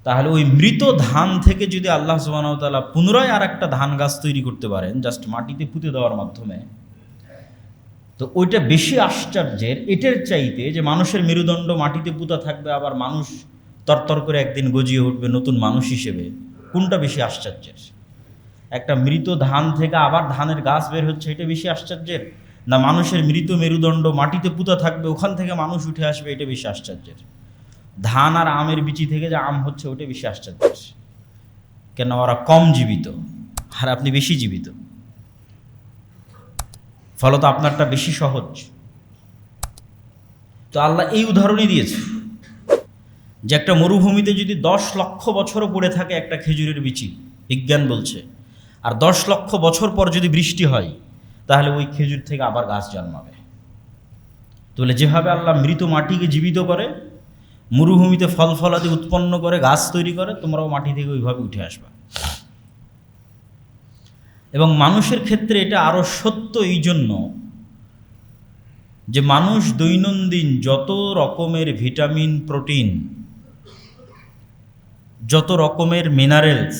তাহলে ওই মৃত ধান থেকে যদি আল্লাহ সুবহানাহু ওয়া তাআলা পুনরায় আর একটা ধান গাছ তৈরি করতে পারেন জাস্ট মাটিতে পুঁতে দেওয়ার মাধ্যমে, তো ওইটা বেশি আশ্চর্যের এটার চাইতে যে মানুষের মেরুদণ্ড মাটিতে পুঁতা থাকবে, আবার মানুষ তরতর করে একদিন গজিয়ে উঠবে নতুন মানুষ হিসেবে, কোনটা বেশি আশ্চর্যের? একটা মৃত ধান থেকে আবার ধানের গাছ বের হচ্ছে, এটা বেশি আশ্চর্যের? না মানুষের মৃত মেরুদণ্ড মাটিতে পুঁতা থাকবে ওখান থেকে মানুষ উঠে আসবে, এটা বেশি আশ্চর্যের? ধান আর আমের বিচি থেকে যে আম হচ্ছে ওটা বেশি আশ্চর্যের। কেন? ওরা কম জীবিত আর আপনি বেশি জীবিত, ফলত আপনারটা বেশি সহজ। তো আল্লাহ এই উদাহরণই দিয়েছে যে একটা মরুভূমিতে যদি 10 লক্ষ বছরও পড়ে থাকে একটা খেজুরের বিচি, বিজ্ঞান বলছে, আর 10 লক্ষ বছর পর যদি বৃষ্টি হয় তাহলে ওই খেজুর থেকে আবার গাছ জন্মাবে। তো বলে যেভাবে আল্লাহ মৃত মাটিকে জীবিত করে, মরুভূমিতে ফল ফলাদি উৎপন্ন করে, গাছ তৈরি করে, তোমরাও মাটি থেকে ওইভাবে উঠে আসবা। এবং মানুষের ক্ষেত্রে এটা আরও সত্য এই জন্য যে মানুষ দৈনন্দিন যত রকমের ভিটামিন, প্রোটিন, যত রকমের মিনারেলস,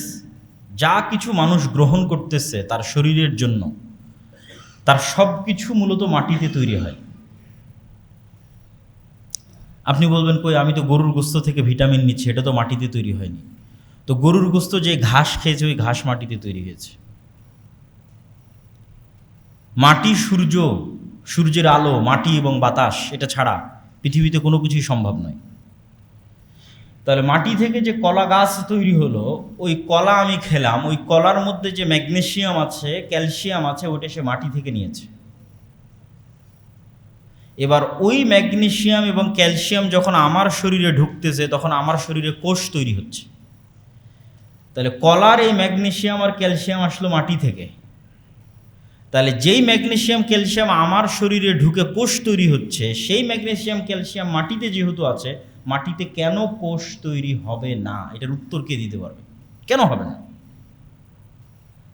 যা কিছু মানুষ গ্রহণ করতেছে তার শরীরের জন্য, তার সব কিছু মূলত মাটিতে তৈরি হয়। আপনি বলবেন কই, আমি তো গরুর গোস্ত থেকে ভিটামিন নিচ্ছি, এটা তো মাটিতে তৈরি হয়নি। তো গরুর গোস্ত যে ঘাস খেয়েছে ওই ঘাস মাটিতে তৈরি হয়েছে। মাটি, সূর্য, সূর্যের আলো, মাটি এবং বাতাস, এটা ছাড়া পৃথিবীতে কোনো কিছুই সম্ভব নয়। তাহলে মাটি থেকে যে কলা গাছ তৈরি হলো, ওই কলা আমি খেলাম, ওই কলার মধ্যে যে ম্যাগনেসিয়াম আছে, ক্যালসিয়াম আছে, ওটা সে মাটি থেকে নিয়েছে। এবার ওই ম্যাগনেসিয়াম এবং ক্যালসিয়াম যখন আমার শরীরে ঢুকতেছে তখন আমার শরীরে কোষ তৈরি হচ্ছে। তাহলে কলার এই ম্যাগনেসিয়াম আর ক্যালসিয়াম আসলো মাটি থেকে। তাহলে যেই ম্যাগনেসিয়াম ক্যালসিয়াম আমার শরীরে ঢুকে কোষ তৈরি হচ্ছে, সেই ম্যাগনেসিয়াম ক্যালসিয়াম মাটিতে যেহেতু আছে, মাটিতে কেন কোষ তৈরি হবে না? এটার উত্তর কে দিতে পারবে? কেন হবে না?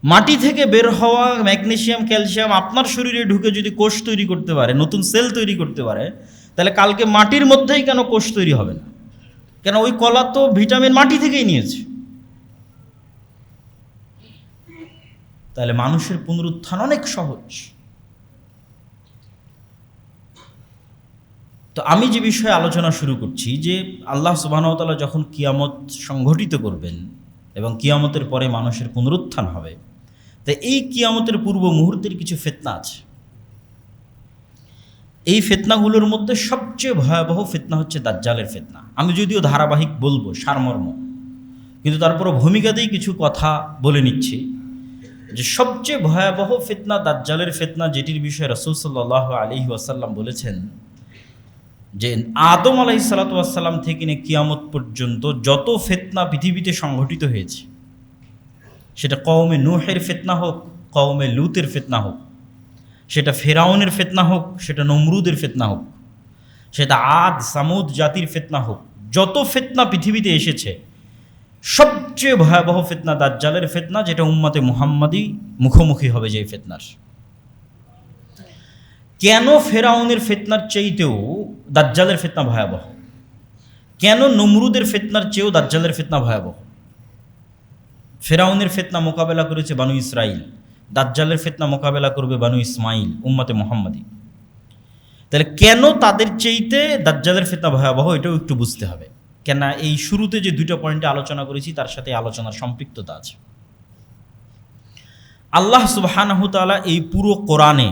মাটি থেকে বের হওয়া ম্যাগনেসিয়াম ক্যালসিয়াম আপনার শরীরে ঢুকে যদি কোষ তৈরি করতে পারে, নতুন সেল তৈরি করতে পারে, তাহলে কালকে মাটির মধ্যেই কেন কোষ তৈরি হবে না? কেন? ওই কলা তো ভিটামিন মাটি থেকেই নিয়েছে। তাহলে মানুষের পুনরুত্থান অনেক সহজ। তো আমি যে বিষয়ে আলোচনা শুরু করছি যে আল্লাহ সুবহানাহু ওয়া তাআলা যখন কিয়ামত সংঘটিত করবেন এবং কিয়ামতের পরে মানুষের পুনরুত্থান হবে, তো এই কিয়ামতের পূর্ব মুহূর্তের কিছু ফিতনা আছে। এই ফিতনাগুলোর মধ্যে সবচেয়ে ভয়াবহ ফিতনা হচ্ছে দাজ্জালের ফিতনা। আমি যদিও ধারাবাহিক বলবো সারমর্ম, কিন্তু তারপরও ভূমিকাতেই কিছু কথা বলে নিচ্ছি যে সবচেয়ে ভয়াবহ ফিতনা দাজ্জালের ফিতনা, যেটির বিষয়ে রাসূল সাল্লাল্লাহু আলাইহি ওয়াসাল্লাম বলেছেন যে আদম আলাইহিসসালাতু ওয়াসসালাম থেকে নিয়ে কিয়ামত পর্যন্ত যত ফিতনা পৃথিবীতে সংঘটিত হয়েছে, সেটা কওমে নূহের ফিতনা হোক, কওমে লূতের ফিতনা হোক, সেটা ফেরাউনের ফিতনা হোক, সেটা নমরুদের ফিতনা হোক, সেটা আদ সামুদ জাতির ফিতনা হোক, যত ফিতনা পৃথিবীতে এসেছে সবচেয়ে ভয়াবহ ফিতনা দাজ্জালের ফিতনা, যেটা উম্মতে মুহাম্মাদি মুখোমুখি হবে যেই ফিতনার। কেন ফেরাউনের ফিতনার চাইতেও দাজ্জালের ফিতনা ভয়াবহ? কেন নমরুদের ফিতনার চেয়েও দাজ্জালের ফিতনা ভয়াবহ? ফেরাউনের ফিতনা মোকাবেলা করেছে বানু ইসরাইল, দাজ্জালের ফিতনা মোকাবেলা করবে বানু ইসমাইল, উম্মতে মুহাম্মাদি। তাহলে কেন তাদের চাইতে দাজ্জালের ফিতনা ভয়াবহ, এটাও একটু বুঝতে হবে। কেন? এই শুরুতে যে দুইটা পয়েন্টে আলোচনা করেছি তার সাথে আলোচনার সম্পৃক্ততা আছে। আল্লাহ সুবহানাহু তাআলা এই পুরো কোরআনে,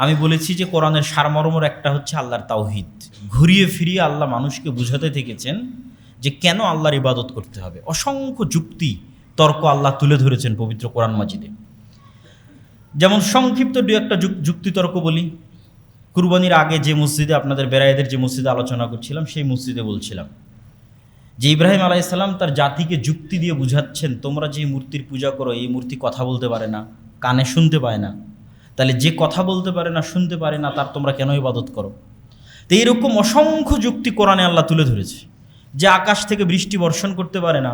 আমি বলেছি যে কোরআনের সারমর্মর একটা হচ্ছে আল্লাহর তাওহীদ। ঘুরিয়ে ফিরিয়ে আল্লাহ মানুষকে বুঝাতে থেকেছেন যে কেন আল্লাহর ইবাদত করতে হবে। অসংখ্য যুক্তি তর্ক আল্লাহ তুলে ধরেছেন পবিত্র কোরআন মাজিদে। যেমন সংক্ষিপ্ত দু একটা যুক্তিতর্ক বলি। কুরবানির আগে যে মসজিদে, আপনাদের বেরায়েদের যে মসজিদে আলোচনা করছিলাম, সেই মসজিদে বলছিলাম যে ইব্রাহিম আলাইহিস সালাম তার জাতিকে যুক্তি দিয়ে বুঝাচ্ছেন, তোমরা যে মূর্তির পূজা করো, এই মূর্তি কথা বলতে পারে না, কানে শুনতে পায় না, তাহলে যে কথা বলতে পারে না, শুনতে পারে না, তার তোমরা কেন ইবাদত করো? তো এইরকম অসংখ্য যুক্তি কোরআনে আল্লাহ তুলে ধরেছে। যে আকাশ থেকে বৃষ্টি বর্ষণ করতে পারে না,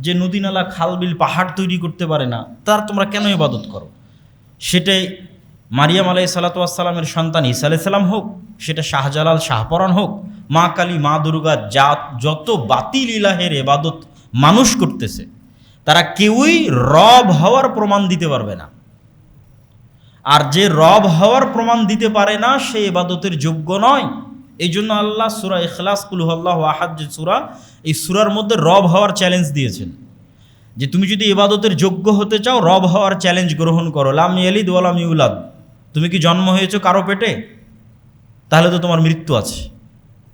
যে নদী নালা খাল বিল পাহাড় তৈরি করতে পারে না, তার তোমরা কেন ইবাদত করো? সেটাই মারিয়াম আলাইহিসসালামের সন্তান ঈসা আলাইহিসসালাম হোক, সেটা শাহজালাল শাহপরাণ হোক, মা কালী মা দুর্গা, যত বাতিল ইলাহের ইবাদত মানুষ করতেছে, তারা কেউই রব হওয়ার প্রমাণ দিতে পারবে না। আর যে রব হওয়ার প্রমাণ দিতে পারে না, সে ইবাদতের যোগ্য নয়। এই জন্য আল্লাহ সূরা ইখলাস কুল হুয়াল্লাহু আহাদ যে সূরা, এই সূরার মধ্যে রব হওয়ার চ্যালেঞ্জ দিয়েছেন, যে তুমি যদি ইবাদতের যোগ্য হতে চাও, রব হওয়ার চ্যালেঞ্জ গ্রহণ করো। লাম ইয়ালিদ ওয়া লাম ইউলাদ, তুমি কি জন্ম হয়েছো কারো পেটে? তাহলে তো তোমার মৃত্যু আছে।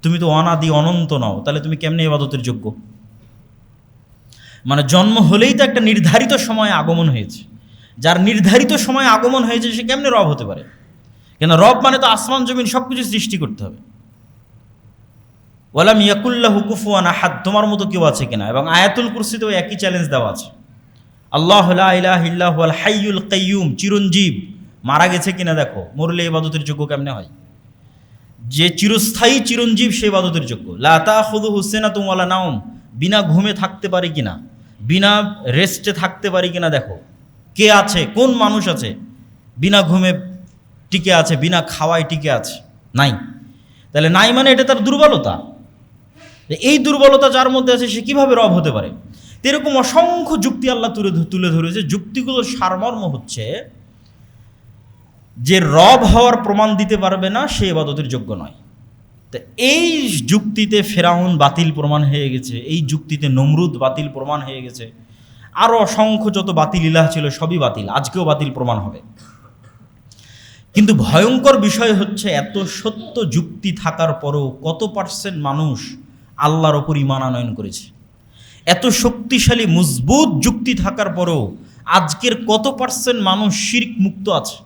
তুমি তো অনাদি অনন্ত নও, তাহলে তুমি কেমনে ইবাদতের যোগ্য? মানে জন্ম হলেই তো একটা নির্ধারিত সময়ে আগমন হয়েছে। যার নির্ধারিত সময় আগমন হয়েছে, সে কেমনে রব হতে পারে? কেন রব মানে তো আসমান জমিন সব কিছু সৃষ্টি করতে হবে। ওয়ালাম ইয়াকুল্লাহু কুফুয়ান আহাদ, তোমার মতো কেউ আছে কিনা? এবং আয়াতুল কুরসিতেও একই চ্যালেঞ্জ দেওয়া আছে, আল্লাহু লা ইলাহা ইল্লা হুয়াল হাইয়ুল কাইয়্যুম, চিরঞ্জীব, মারা গেছে কিনা দেখো, মরলে ইবাদতের যোগ্য কেমনে হয়? যে চিরস্থায়ী চিরঞ্জীব, সে ইবাদতের যোগ্য। লা তাখুযুহু সিনাতুন ওয়ালা নাওম, বিনা ঘুমে থাকতে পারি কিনা, বিনা রেস্টে থাকতে পারি কিনা দেখো। কে আছে, কোন মানুষ আছে বিনা ঘুমে টিকে আছে, বিনা খাওয়ায় টিকে আছে? নাই। তাহলে নাই মানে এটা তার দুর্বলতা। এই দুর্বলতা যার মধ্যে আছে, সে কিভাবে রব হতে পারে? এরকম অসংখ্য যুক্তি আল্লাহ তুলে ধরেছে। যুক্তিগুলোর সারমর্ম হচ্ছে যে রব হওয়ার প্রমাণ দিতে পারবে না, সে ইবাদতের যোগ্য নয়। তো এই যুক্তিতে ফেরাউন বাতিল প্রমাণ হয়ে গেছে, এই যুক্তিতে নমরুদ বাতিল প্রমাণ হয়ে গেছে, আরও অসংখ্য যত বাতিল ইলাহ ছিল সবই বাতিল, আজকেও বাতিল প্রমাণ হবে। কিন্তু ভয়ঙ্কর বিষয় হচ্ছে, এত সত্য যুক্তি থাকার পরেও কত পার্সেন্ট মানুষ আল্লাহর ওপর ঈমান আনয়ন করেছে? এত শক্তিশালী মজবুত যুক্তি থাকার পরেও আজকের কত পার্সেন্ট মানুষ শিরক মুক্ত আছে?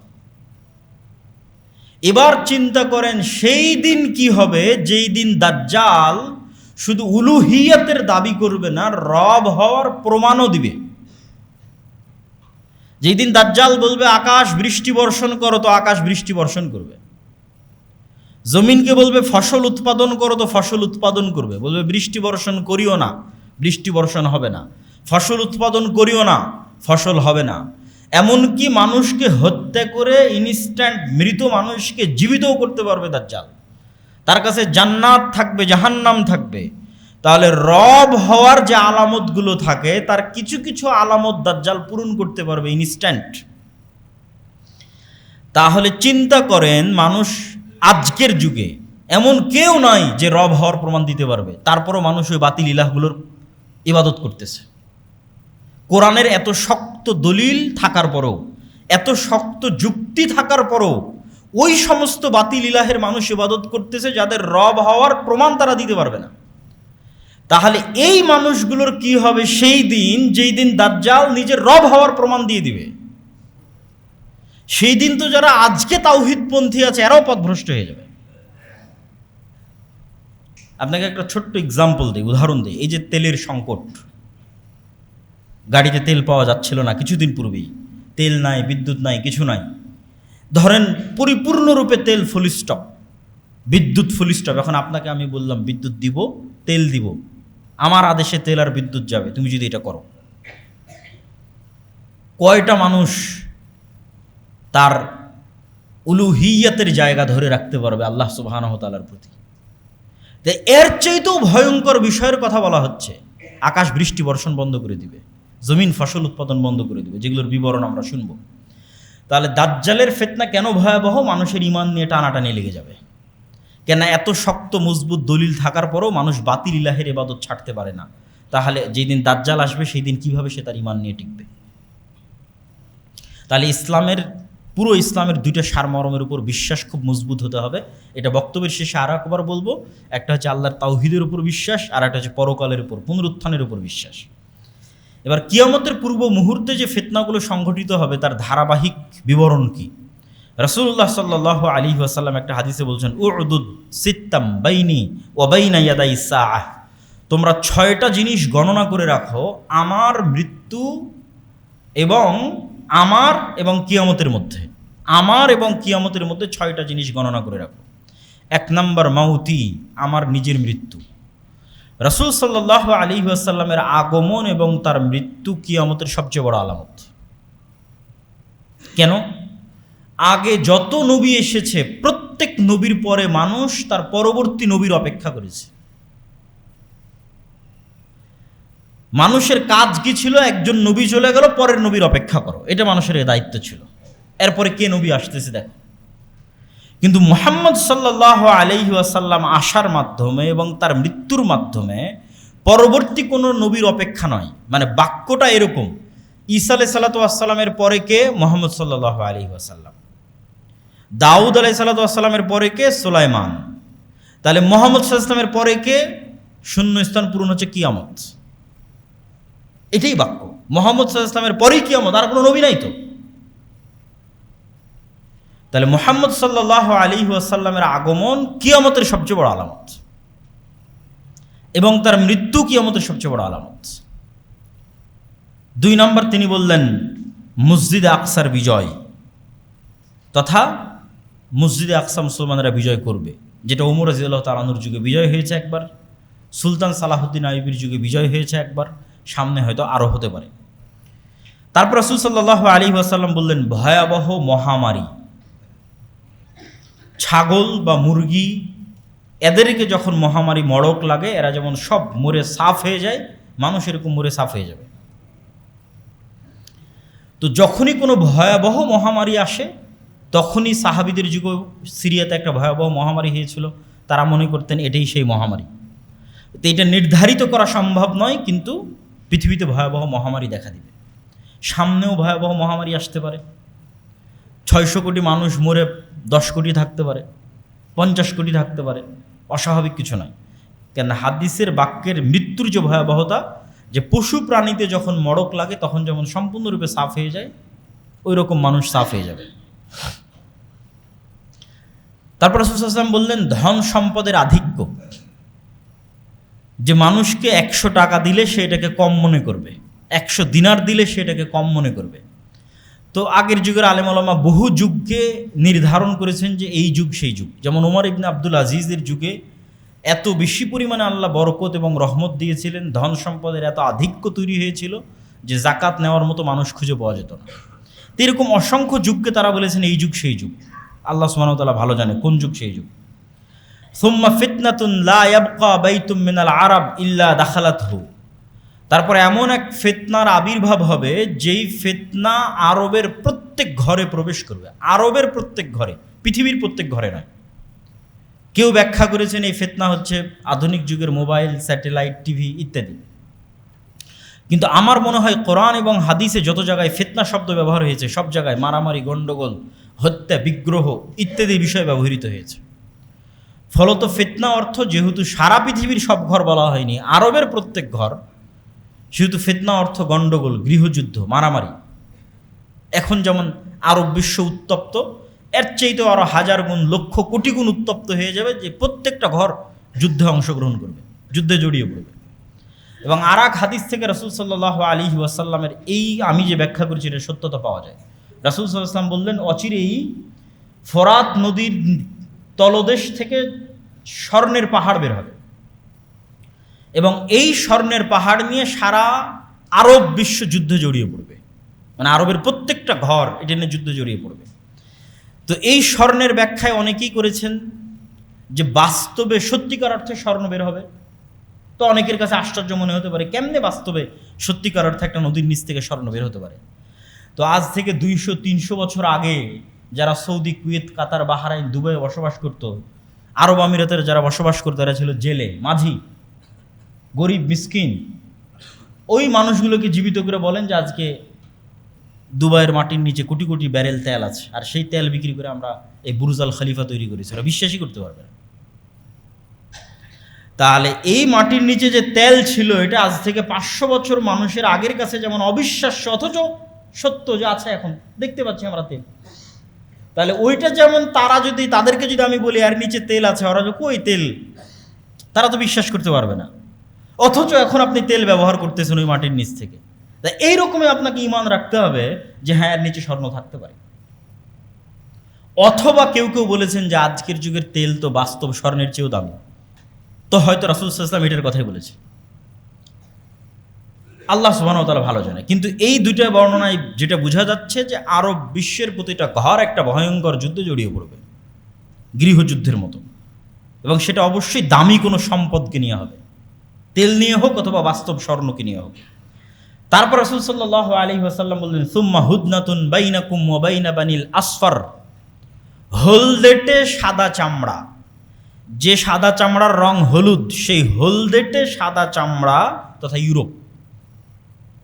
এবার চিন্তা করেন, সেই দিন কি হবে যেই দিন দাজ্জাল শুধু উলুহিয়াতের দাবি করবে না, রব হওয়ার প্রমাণও দিবে। যেই দিন দাজ্জাল বলবে আকাশ বৃষ্টি বর্ষণ করো, তো আকাশ বৃষ্টি বর্ষণ করবে। জমিনকে বলবে ফসল উৎপাদন করো, তো ফসল উৎপাদন করবে। বলবে বৃষ্টি বর্ষণ করিও না, বৃষ্টি বর্ষণ হবে না। ফসল উৎপাদন করিও না, ফসল হবে না। এমনকি মানুষকে হত্যা করে ইনস্ট্যান্ট মৃত মানুষকে জীবিতও করতে পারবে দাজ্জাল। তার কাছে জান্নাত থাকবে, জাহান্নাম থাকবে। তাহলে রব হওয়ার যে আলামতগুলো থাকে, তার কিছু কিছু আলামত দাজ্জাল পূরণ করতে পারবে ইনস্ট্যান্ট। তাহলে চিন্তা করেন, মানুষ আজকের যুগে এমন কেউ নাই যে রব হওয়ার প্রমাণ দিতে পারবে, তারপরও মানুষ ওই বাতিল ইলাহগুলোর ইবাদত করতেছে। কোরআনের এত শক্ত দলিল থাকার পরেও, এত শক্ত যুক্তি থাকার পরেও ওই সমস্ত বাতিল ইলাহের মানুষ ইবাদত করতেছে, যাদের রব হওয়ার প্রমাণ তারা দিতে পারবে না। তাহলে এই মানুষগুলোর কি হবে সেই দিন, যেই দিন দাজ্জাল নিজের রব হওয়ার প্রমাণ দিয়ে দিবে? সেই দিন তো যারা আজকে তাওহীদপন্থী আছে, এরাও পথভ্রষ্ট হয়ে যাবে। আপনাকে একটা ছোট্ট এক্সাম্পল দিই, উদাহরণ দিই। এই যে তেলের সংকট, গাড়িতে তেল পাওয়া যাচ্ছিল না কিছুদিন পূর্বেই, তেল নাই, বিদ্যুৎ নাই, কিছু নাই। ধরেন পরিপূর্ণরূপে তেল ফুল স্টপ, বিদ্যুৎ ফুল স্টপ। এখন আপনাকে আমি বললাম বিদ্যুৎ দিব, তেল দিব, আমার আদেশে তেল আর বিদ্যুৎ যাবে, তুমি যদি এটা করো, কয়টা মানুষ তার উলুহিয়াতের জায়গা ধরে রাখতে পারবে আল্লাহ সুবহানাহু ওয়া তাআলার প্রতি? তো এর চাইতেও ভয়ঙ্কর বিষয়ের কথা বলা হচ্ছে। আকাশ বৃষ্টি বর্ষণ বন্ধ করে দিবে, জমিন ফসল উৎপাদন বন্ধ করে দিবে, যেগুলোর বিবরণ আমরা শুনবো। তাহলে দাজ্জালের ফিতনা কেন ভয়াবহ? মানুষের ঈমান নিয়ে টানাটানি লেগে যাবে। কেন? এত শক্ত মজবুত দলিল থাকার পরেও মানুষ বাতিল ইলাহের ইবাদত ছাড়তে পারে না। তাহলে যেই দিন দাজ্জাল আসবে, সেই দিন কিভাবে সে তার ঈমান নিয়ে টিকবে? তাহলে পুরো ইসলামের দুইটা সারমর্মের উপর বিশ্বাস খুব মজবুত হতে হবে। এটা বক্তব্যের শেষে আর একবার বলবো। একটা হচ্ছে আল্লাহর তাওহীদের উপর বিশ্বাস, আর একটা হচ্ছে পরকালের উপর, পুনরুত্থানের উপর বিশ্বাস। এবার কিয়ামতের পূর্ব মুহূর্তে যে ফিতনাগুলো সংঘটিত হবে, তার ধারাবাহিক বিবরণ কি? রাসূলুল্লাহ সাল্লাল্লাহু আলাইহি ওয়াসাল্লাম একটা হাদিসে বলছেন, উদুদ সিত্তাম বাইনি ওয়া বাইনা ইয়াদাই সাআহ, তোমরা 6টা জিনিস গণনা করে রাখো আমার মৃত্যু এবং কিয়ামতের মধ্যে। আমার এবং কিয়ামতের মধ্যে 6টা জিনিস গণনা করে রাখো। 1 নম্বর মাউতি, আমার নিজের মৃত্যু। রাসূল সাল্লাল্লাহু আলাইহি ওয়াসাল্লামের আগমন এবং তার মৃত্যু কিয়ামতের সবচেয়ে বড় আলামত। কেন? আগে যত নবী এসেছে প্রত্যেক নবীর পরে মানুষ তার পরবর্তী নবীর অপেক্ষা করেছে। মানুষের কাজ কি ছিল? একজন নবী চলে গেল, পরের নবীর অপেক্ষা করো, এটা মানুষের দায়িত্ব ছিল। এরপরে কে নবী আসতেছে দেখো। কিন্তু মুহাম্মদ সাল্লাল্লাহু আলাইহি ওয়াসাল্লাম আসার মাধ্যমে এবং তার মৃত্যুর মাধ্যমে পরবর্তী কোনো নবীর অপেক্ষা নয়। মানে বাক্যটা এরকম, ঈসা আলাইহিস সালাতু ওয়াস সালামের পরে কে? মুহাম্মদ সাল্লাল্লাহু আলাইহি ওয়াসাল্লাম। দাউদ আলাইহিস সালাতু ওয়াস সালামের পরে কে? সুলাইমান। তাহলে মুহাম্মদ সাল্লাল্লাহু আলাইহি ওয়াসাল্লামের পরে কে? শূন্য স্থান পূরণ হচ্ছে কিয়ামত। এটাই বাক্য। মুহাম্মদ সাল্লাল্লাহু আলাইহি ওয়াসাল্লামের পরেই কিয়ামত, আর কোনো নবী নাই তো। তাহলে মুহাম্মদ সাল্লাল্লাহু আলাইহি ওয়াসাল্লামের আগমন কিয়ামতের সবচেয়ে বড় আলামত এবং তার মৃত্যু কিয়ামতের সবচেয়ে বড় আলামত। 2 নম্বর তিনি বললেন মসজিদে আকসার বিজয়, তথা মসজিদে আকসা মুসলমানেরা বিজয় করবে, যেটা ওমর রাদিয়াল্লাহু তাআলা আনহুর যুগে বিজয় হয়েছে একবার, সুলতান সালাহুদ্দিন আইয়ুবীর যুগে বিজয় হয়েছে একবার, সামনে হয়তো আরও হতে পারে। তারপর রাসূল সাল্লাল্লাহু আলাইহি ওয়াসাল্লাম বললেন ভয়াবহ মহামারী, ছাগল বা মুরগি এদেরকে যখন মহামারী মড়ক লাগে, এরা যেমন সব মরে সাফ হয়ে যায়, মানুষ এরকম মরে সাফ হয়ে যাবে। তো যখনই কোনো ভয়াবহ মহামারী আসে, তখনই সাহাবীদের যুগে সিরিয়াতে একটা ভয়াবহ মহামারী হয়েছিল, তারা মনে করতেন এটাই সেই মহামারী। তো এটা নির্ধারিত করা সম্ভব নয়, কিন্তু পৃথিবীতে ভয়াবহ মহামারী দেখা দিবে, সামনেও ভয়াবহ মহামারী আসতে পারে। 600 কোটি মানুষ মরে 10 কোটি থাকতে পারে, 50 কোটি থাকতে পারে, অস্বাভাবিক কিছু নয়। কেন হাদিসের বাক্যের মৃত্যুর যে ভয়াবহতা, যে পশু প্রাণীতে যখন মড়ক লাগে তখন যেমন সম্পূর্ণরূপে সাফ হয়ে যায়, ওই রকম মানুষ সাফ হয়ে যাবে। তারপর রাসূল সাল্লাল্লাহু আলাইহি ওয়াসাল্লাম বললেন ধন সম্পদের আধিক্য, যে মানুষকে 100 টাকা দিলে সে এটাকে কম মনে করবে, 100 দিনার দিলে সে এটাকে কম মনে করবে। তো আগের যুগের আলেম ওলামা বহু যুগকে নির্ধারণ করেছেন যে এই যুগ সেই যুগ। যেমন ওমর ইবনে আব্দুল আজিজের যুগে এত বেশি পরিমাণে আল্লাহ বরকত এবং রহমত দিয়েছিলেন, ধন সম্পদের এত আধিক্য তৈরি হয়েছিল যে জাকাত নেওয়ার মতো মানুষ খুঁজে পাওয়া যেত না। তো এরকম অসংখ্য যুগকে তারা বলেছেন এই যুগ সেই যুগ। আল্লাহ সুবহানাহু ওয়া তাআলা ভালো জানে কোন যুগ সেই যুগ। সুম্মা ফিতনাতুন লা ইয়াবকা বাইতুম মিনাল আরাব ইল্লা দাখালাতহু, তারপর এমন এক ফিতনার আবির্ভাব হবে যেই ফিতনা আরবের প্রত্যেক ঘরে প্রবেশ করবে। আরবের প্রত্যেক ঘরে, পৃথিবীর প্রত্যেক ঘরে নয়। কেউ ব্যাখ্যা করেছেন এই ফিতনা হচ্ছে আধুনিক যুগের মোবাইল, স্যাটেলাইট, টিভি ইত্যাদি। কিন্তু আমার মনে হয় কোরআন এবং হাদিসে যত জায়গায় ফিতনা শব্দ ব্যবহার হয়েছে, সব জায়গায় মারামারি, গণ্ডগোল, হত্যা, বিগ্রহ ইত্যাদি বিষয় ব্যবহৃত হয়েছে। ফলত ফিতনা অর্থ যেহেতু সারা পৃথিবীর সব ঘর বলা হয়নি, আরবের প্রত্যেক ঘর, সেহেতু ফিতনা অর্থ গণ্ডগোল, গৃহযুদ্ধ, মারামারি। এখন যেমন আরব বিশ্ব উত্তপ্ত, এর চাইতেও আরও 1000 গুণ, লক্ষ কোটি গুণ উত্তপ্ত হয়ে যাবে, যে প্রত্যেকটা ঘর যুদ্ধে অংশগ্রহণ করবে, যুদ্ধে জড়িয়ে পড়বে। এবং আর এক হাদিস থেকে রাসূল সাল্লাল্লাহু আলাইহি ওয়াসাল্লামের এই আমি যে ব্যাখ্যা করেছি এটা সত্যতা পাওয়া যায়। রাসূল সাল্লাল্লাহু আলাইহি ওয়াসাল্লাম বললেন অচিরেই ফোরাত নদীর তলদেশ থেকে স্বর্ণের পাহাড় বের হবে এবং এই স্বর্ণের পাহাড় নিয়ে সারা আরব বিশ্ব যুদ্ধে জড়িয়ে পড়বে। মানে আরবের প্রত্যেকটা ঘর এটা নিয়ে যুদ্ধে জড়িয়ে পড়বে। তো এই স্বর্ণের ব্যাখ্যায় অনেকেই করেছেন যে বাস্তবে সত্যিকার অর্থে স্বর্ণ বের হবে। তো অনেকের কাছে আশ্চর্য মনে হতে পারে কেমনে বাস্তবে সত্যিকার অর্থে একটা নদীর নিচ থেকে স্বর্ণ বের হতে পারে। তো আজ থেকে 200-300 বছর আগে যারা সৌদি, কুয়েত, কাতার, বাহরাইন, দুবাই বসবাস করত, আরব আমিরাতের যারা বসবাস করতো, এরা ছিল জেলে, মাঝি, গরিব, মিসকিন। ওই মানুষগুলোকে জীবিত করে বলেন যে আজকে দুবাইয়ের মাটির নিচে কোটি কোটি ব্যারেল তেল আছে, আর সেই তেল বিক্রি করে আমরা এই বুরুজ আল খলিফা তৈরি করেছি। ওরা বিশ্বাসই করতে পারবে না। তাহলে এই মাটির নিচে যে তেল ছিল, এটা আজ থেকে 500 বছর মানুষের আগের কাছে যেমন অবিশ্বাস্য, অথচ সত্য যে আছে, এখন দেখতে পাচ্ছি আমরা তেল। তাহলে ওইটা যেমন তারা যদি, তাদেরকে যদি আমি বলি আর নিচে তেল আছে, ওরা যে কই তেল, তারা তো বিশ্বাস করতে পারবে না। অথচ এখন আপনি তেল ব্যবহার করতেছেন ওই মাটির নিচ থেকে। তাই এইরকমই আপনাকে ঈমান রাখতে হবে যে হ্যাঁ, এর নিচে স্বর্ণ থাকতে পারে। অথবা কেউ কেউ বলেছেন যে আজকের যুগের তেল তো বাস্তব স্বর্ণের চেয়েও দামি। তো হয়তো রাসূল সাল্লাল্লাহু আলাইহি ওয়াসাল্লাম এটার কথাই বলেছে। আল্লাহ সুবহানাহু ওয়া তাআলা ভালো জানে। কিন্তু এই দুইটা বর্ণনায় যেটা বোঝা যাচ্ছে যে আরব বিশ্বের প্রতিটা ঘর একটা ভয়ঙ্কর যুদ্ধে জড়িয়ে পড়বে, গৃহযুদ্ধের মতো, এবং সেটা অবশ্যই দামি কোনো সম্পদকে নিয়ে হবে, তেল নিয়ে হোক অথবা বাস্তব স্বর্ণকে নিয়ে হোক। তারপর রাসূল সাল্লাল্লাহু আলাইহি ওয়াসাল্লাম বললেন, সুম্মা হুদনাতুন বাইনাকুম ওয়া বাইনা বানিল আসফার, হলদেটে সাদা চামড়া, যে সাদা চামড়ার রং হলুদ, সেই হলদেটে সাদা চামড়া তথা ইউরোপ,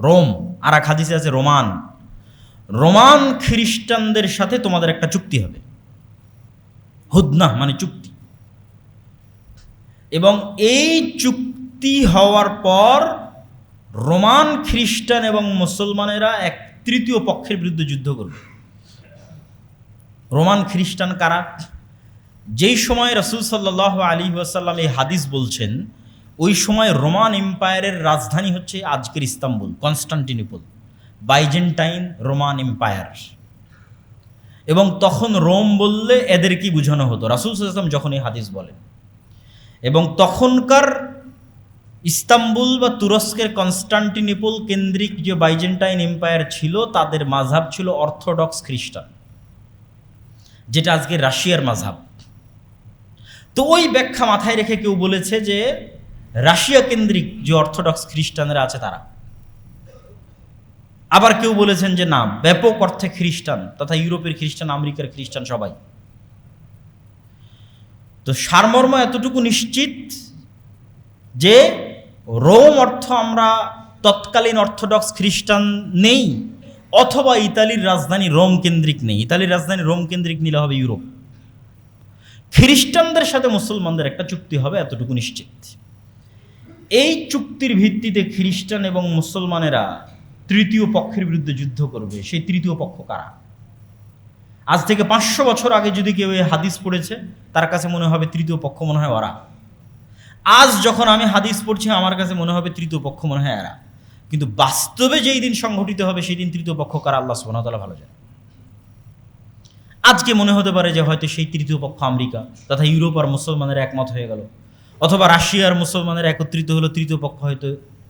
রোম, আর এক হাদিসে আছে রোমান, রোমান খ্রিস্টানদের সাথে তোমাদের একটা চুক্তি হবে। হুদনা মানে চুক্তি। এবং এই চুক্তি হওয়ার পর রোমান খ্রিস্টান এবং মুসলমানেরা এক তৃতীয় পক্ষের বিরুদ্ধে যুদ্ধ করবে। রোমান খ্রিস্টান কারা? যেই সময় রাসূল সাল্লাল্লাহু আলাইহি ওয়াসাল্লাম এই হাদিস বলছেন, ওই সময় রোমান এম্পায়ারের রাজধানী হচ্ছে আজকের Istanbul, Constantinople, Byzantine Roman empire. এবং তখন রোম বললে এদের কি বোঝানো হতো রাসূল সাল্লাল্লাহু আলাইহি ওয়াসাল্লাম যখন এই হাদিস বলেন। এবং তখনকার ইস্তাম্বুল বা তুরস্কের কনস্টান্টিনোপল কেন্দ্রিক যে বাইজেন্টাইন এম্পায়ার ছিল, তাদের মাযহাব ছিল অর্থোডক্স খ্রিস্টান, যেটা আজকে রাশিয়ার মাযহাব। তো ওই ব্যাখ্যা মাথায় রেখে কেউ বলেছে যে রাশিয়া কেন্দ্রিক যে অর্থোডক্স খ্রিস্টানরা আছে তারা। আবার কেউ বলেছেন যে না, ব্যাপক অর্থে খ্রিস্টান তথা ইউরোপের খ্রিস্টান, আমেরিকার খ্রিস্টান, সবাই। তো সারমর্ম এতটুকু নিশ্চিত যে রোম অর্থ আমরা তৎকালীন অর্থোডক্স খ্রিস্টান নেই, অথবা ইতালির রাজধানী রোম কেন্দ্রিক নেই। ইতালির রাজধানী রোম কেন্দ্রিক নিলে হবে ইউরোপ। খ্রিস্টানদের সাথে মুসলমানদের একটা চুক্তি হবে, এতটুকু নিশ্চিত। এই চুক্তির ভিত্তিতে খ্রিস্টান এবং মুসলমানেরা তৃতীয় পক্ষের বিরুদ্ধে যুদ্ধ করবে। সেই তৃতীয় পক্ষ কারা? আজ থেকে 500 বছর আগে যদি কেউ এই হাদিস পড়েছে, তার কাছে মনে হবে তৃতীয় পক্ষ মনে হয় ওরা। আজ যখন আমি হাদিস পড়ছি, আমার কাছে মনে হবে তৃতীয় পক্ষ মনে হয় এরা। কিন্তু বাস্তবে যেই দিন সংঘটিত হবে, সেই দিন তৃতীয় পক্ষ কারা আল্লাহ সুবহানাহু ওয়া তাআলা ভালো জানেন। আজকে মনে হতে পারে যে হয়তো সেই তৃতীয় পক্ষ আমেরিকা তথা ইউরোপ আর মুসলমানের একমত হয়ে গেল, অথবা রাশিয়ার মুসলমানের একত্রিত হলো, তৃতীয় পক্ষ হয়তো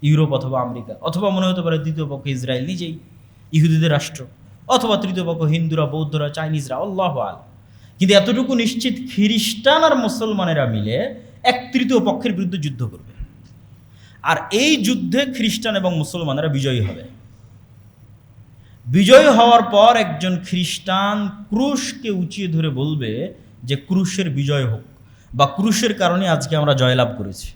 ইউরোপ অথবা আমেরিকা, অথবা মনে হতে পারে তৃতীয় পক্ষ ইসরায়েল নিজেই, ইহুদিদের রাষ্ট্র, অথবা তৃতীয় পক্ষ হিন্দুরা, বৌদ্ধরা, চাইনিজরা, আল্লাহু আ'লাম। কিন্তু এতটুকু নিশ্চিত, খ্রিস্টান আর মুসলমানেরা মিলে এক তৃতীয় পক্ষের বিরুদ্ধে যুদ্ধ করবে। আর এই যুদ্ধে খ্রিস্টান এবং মুসলমানেরা বিজয়ী হবে। বিজয়ী হওয়ার পর একজন খ্রিস্টান ক্রুশকে উঁচিয়ে ধরে বলবে যে ক্রুশের বিজয় হোক, বা ক্রুশের কারণে আজকে আমরা জয়লাভ করেছি।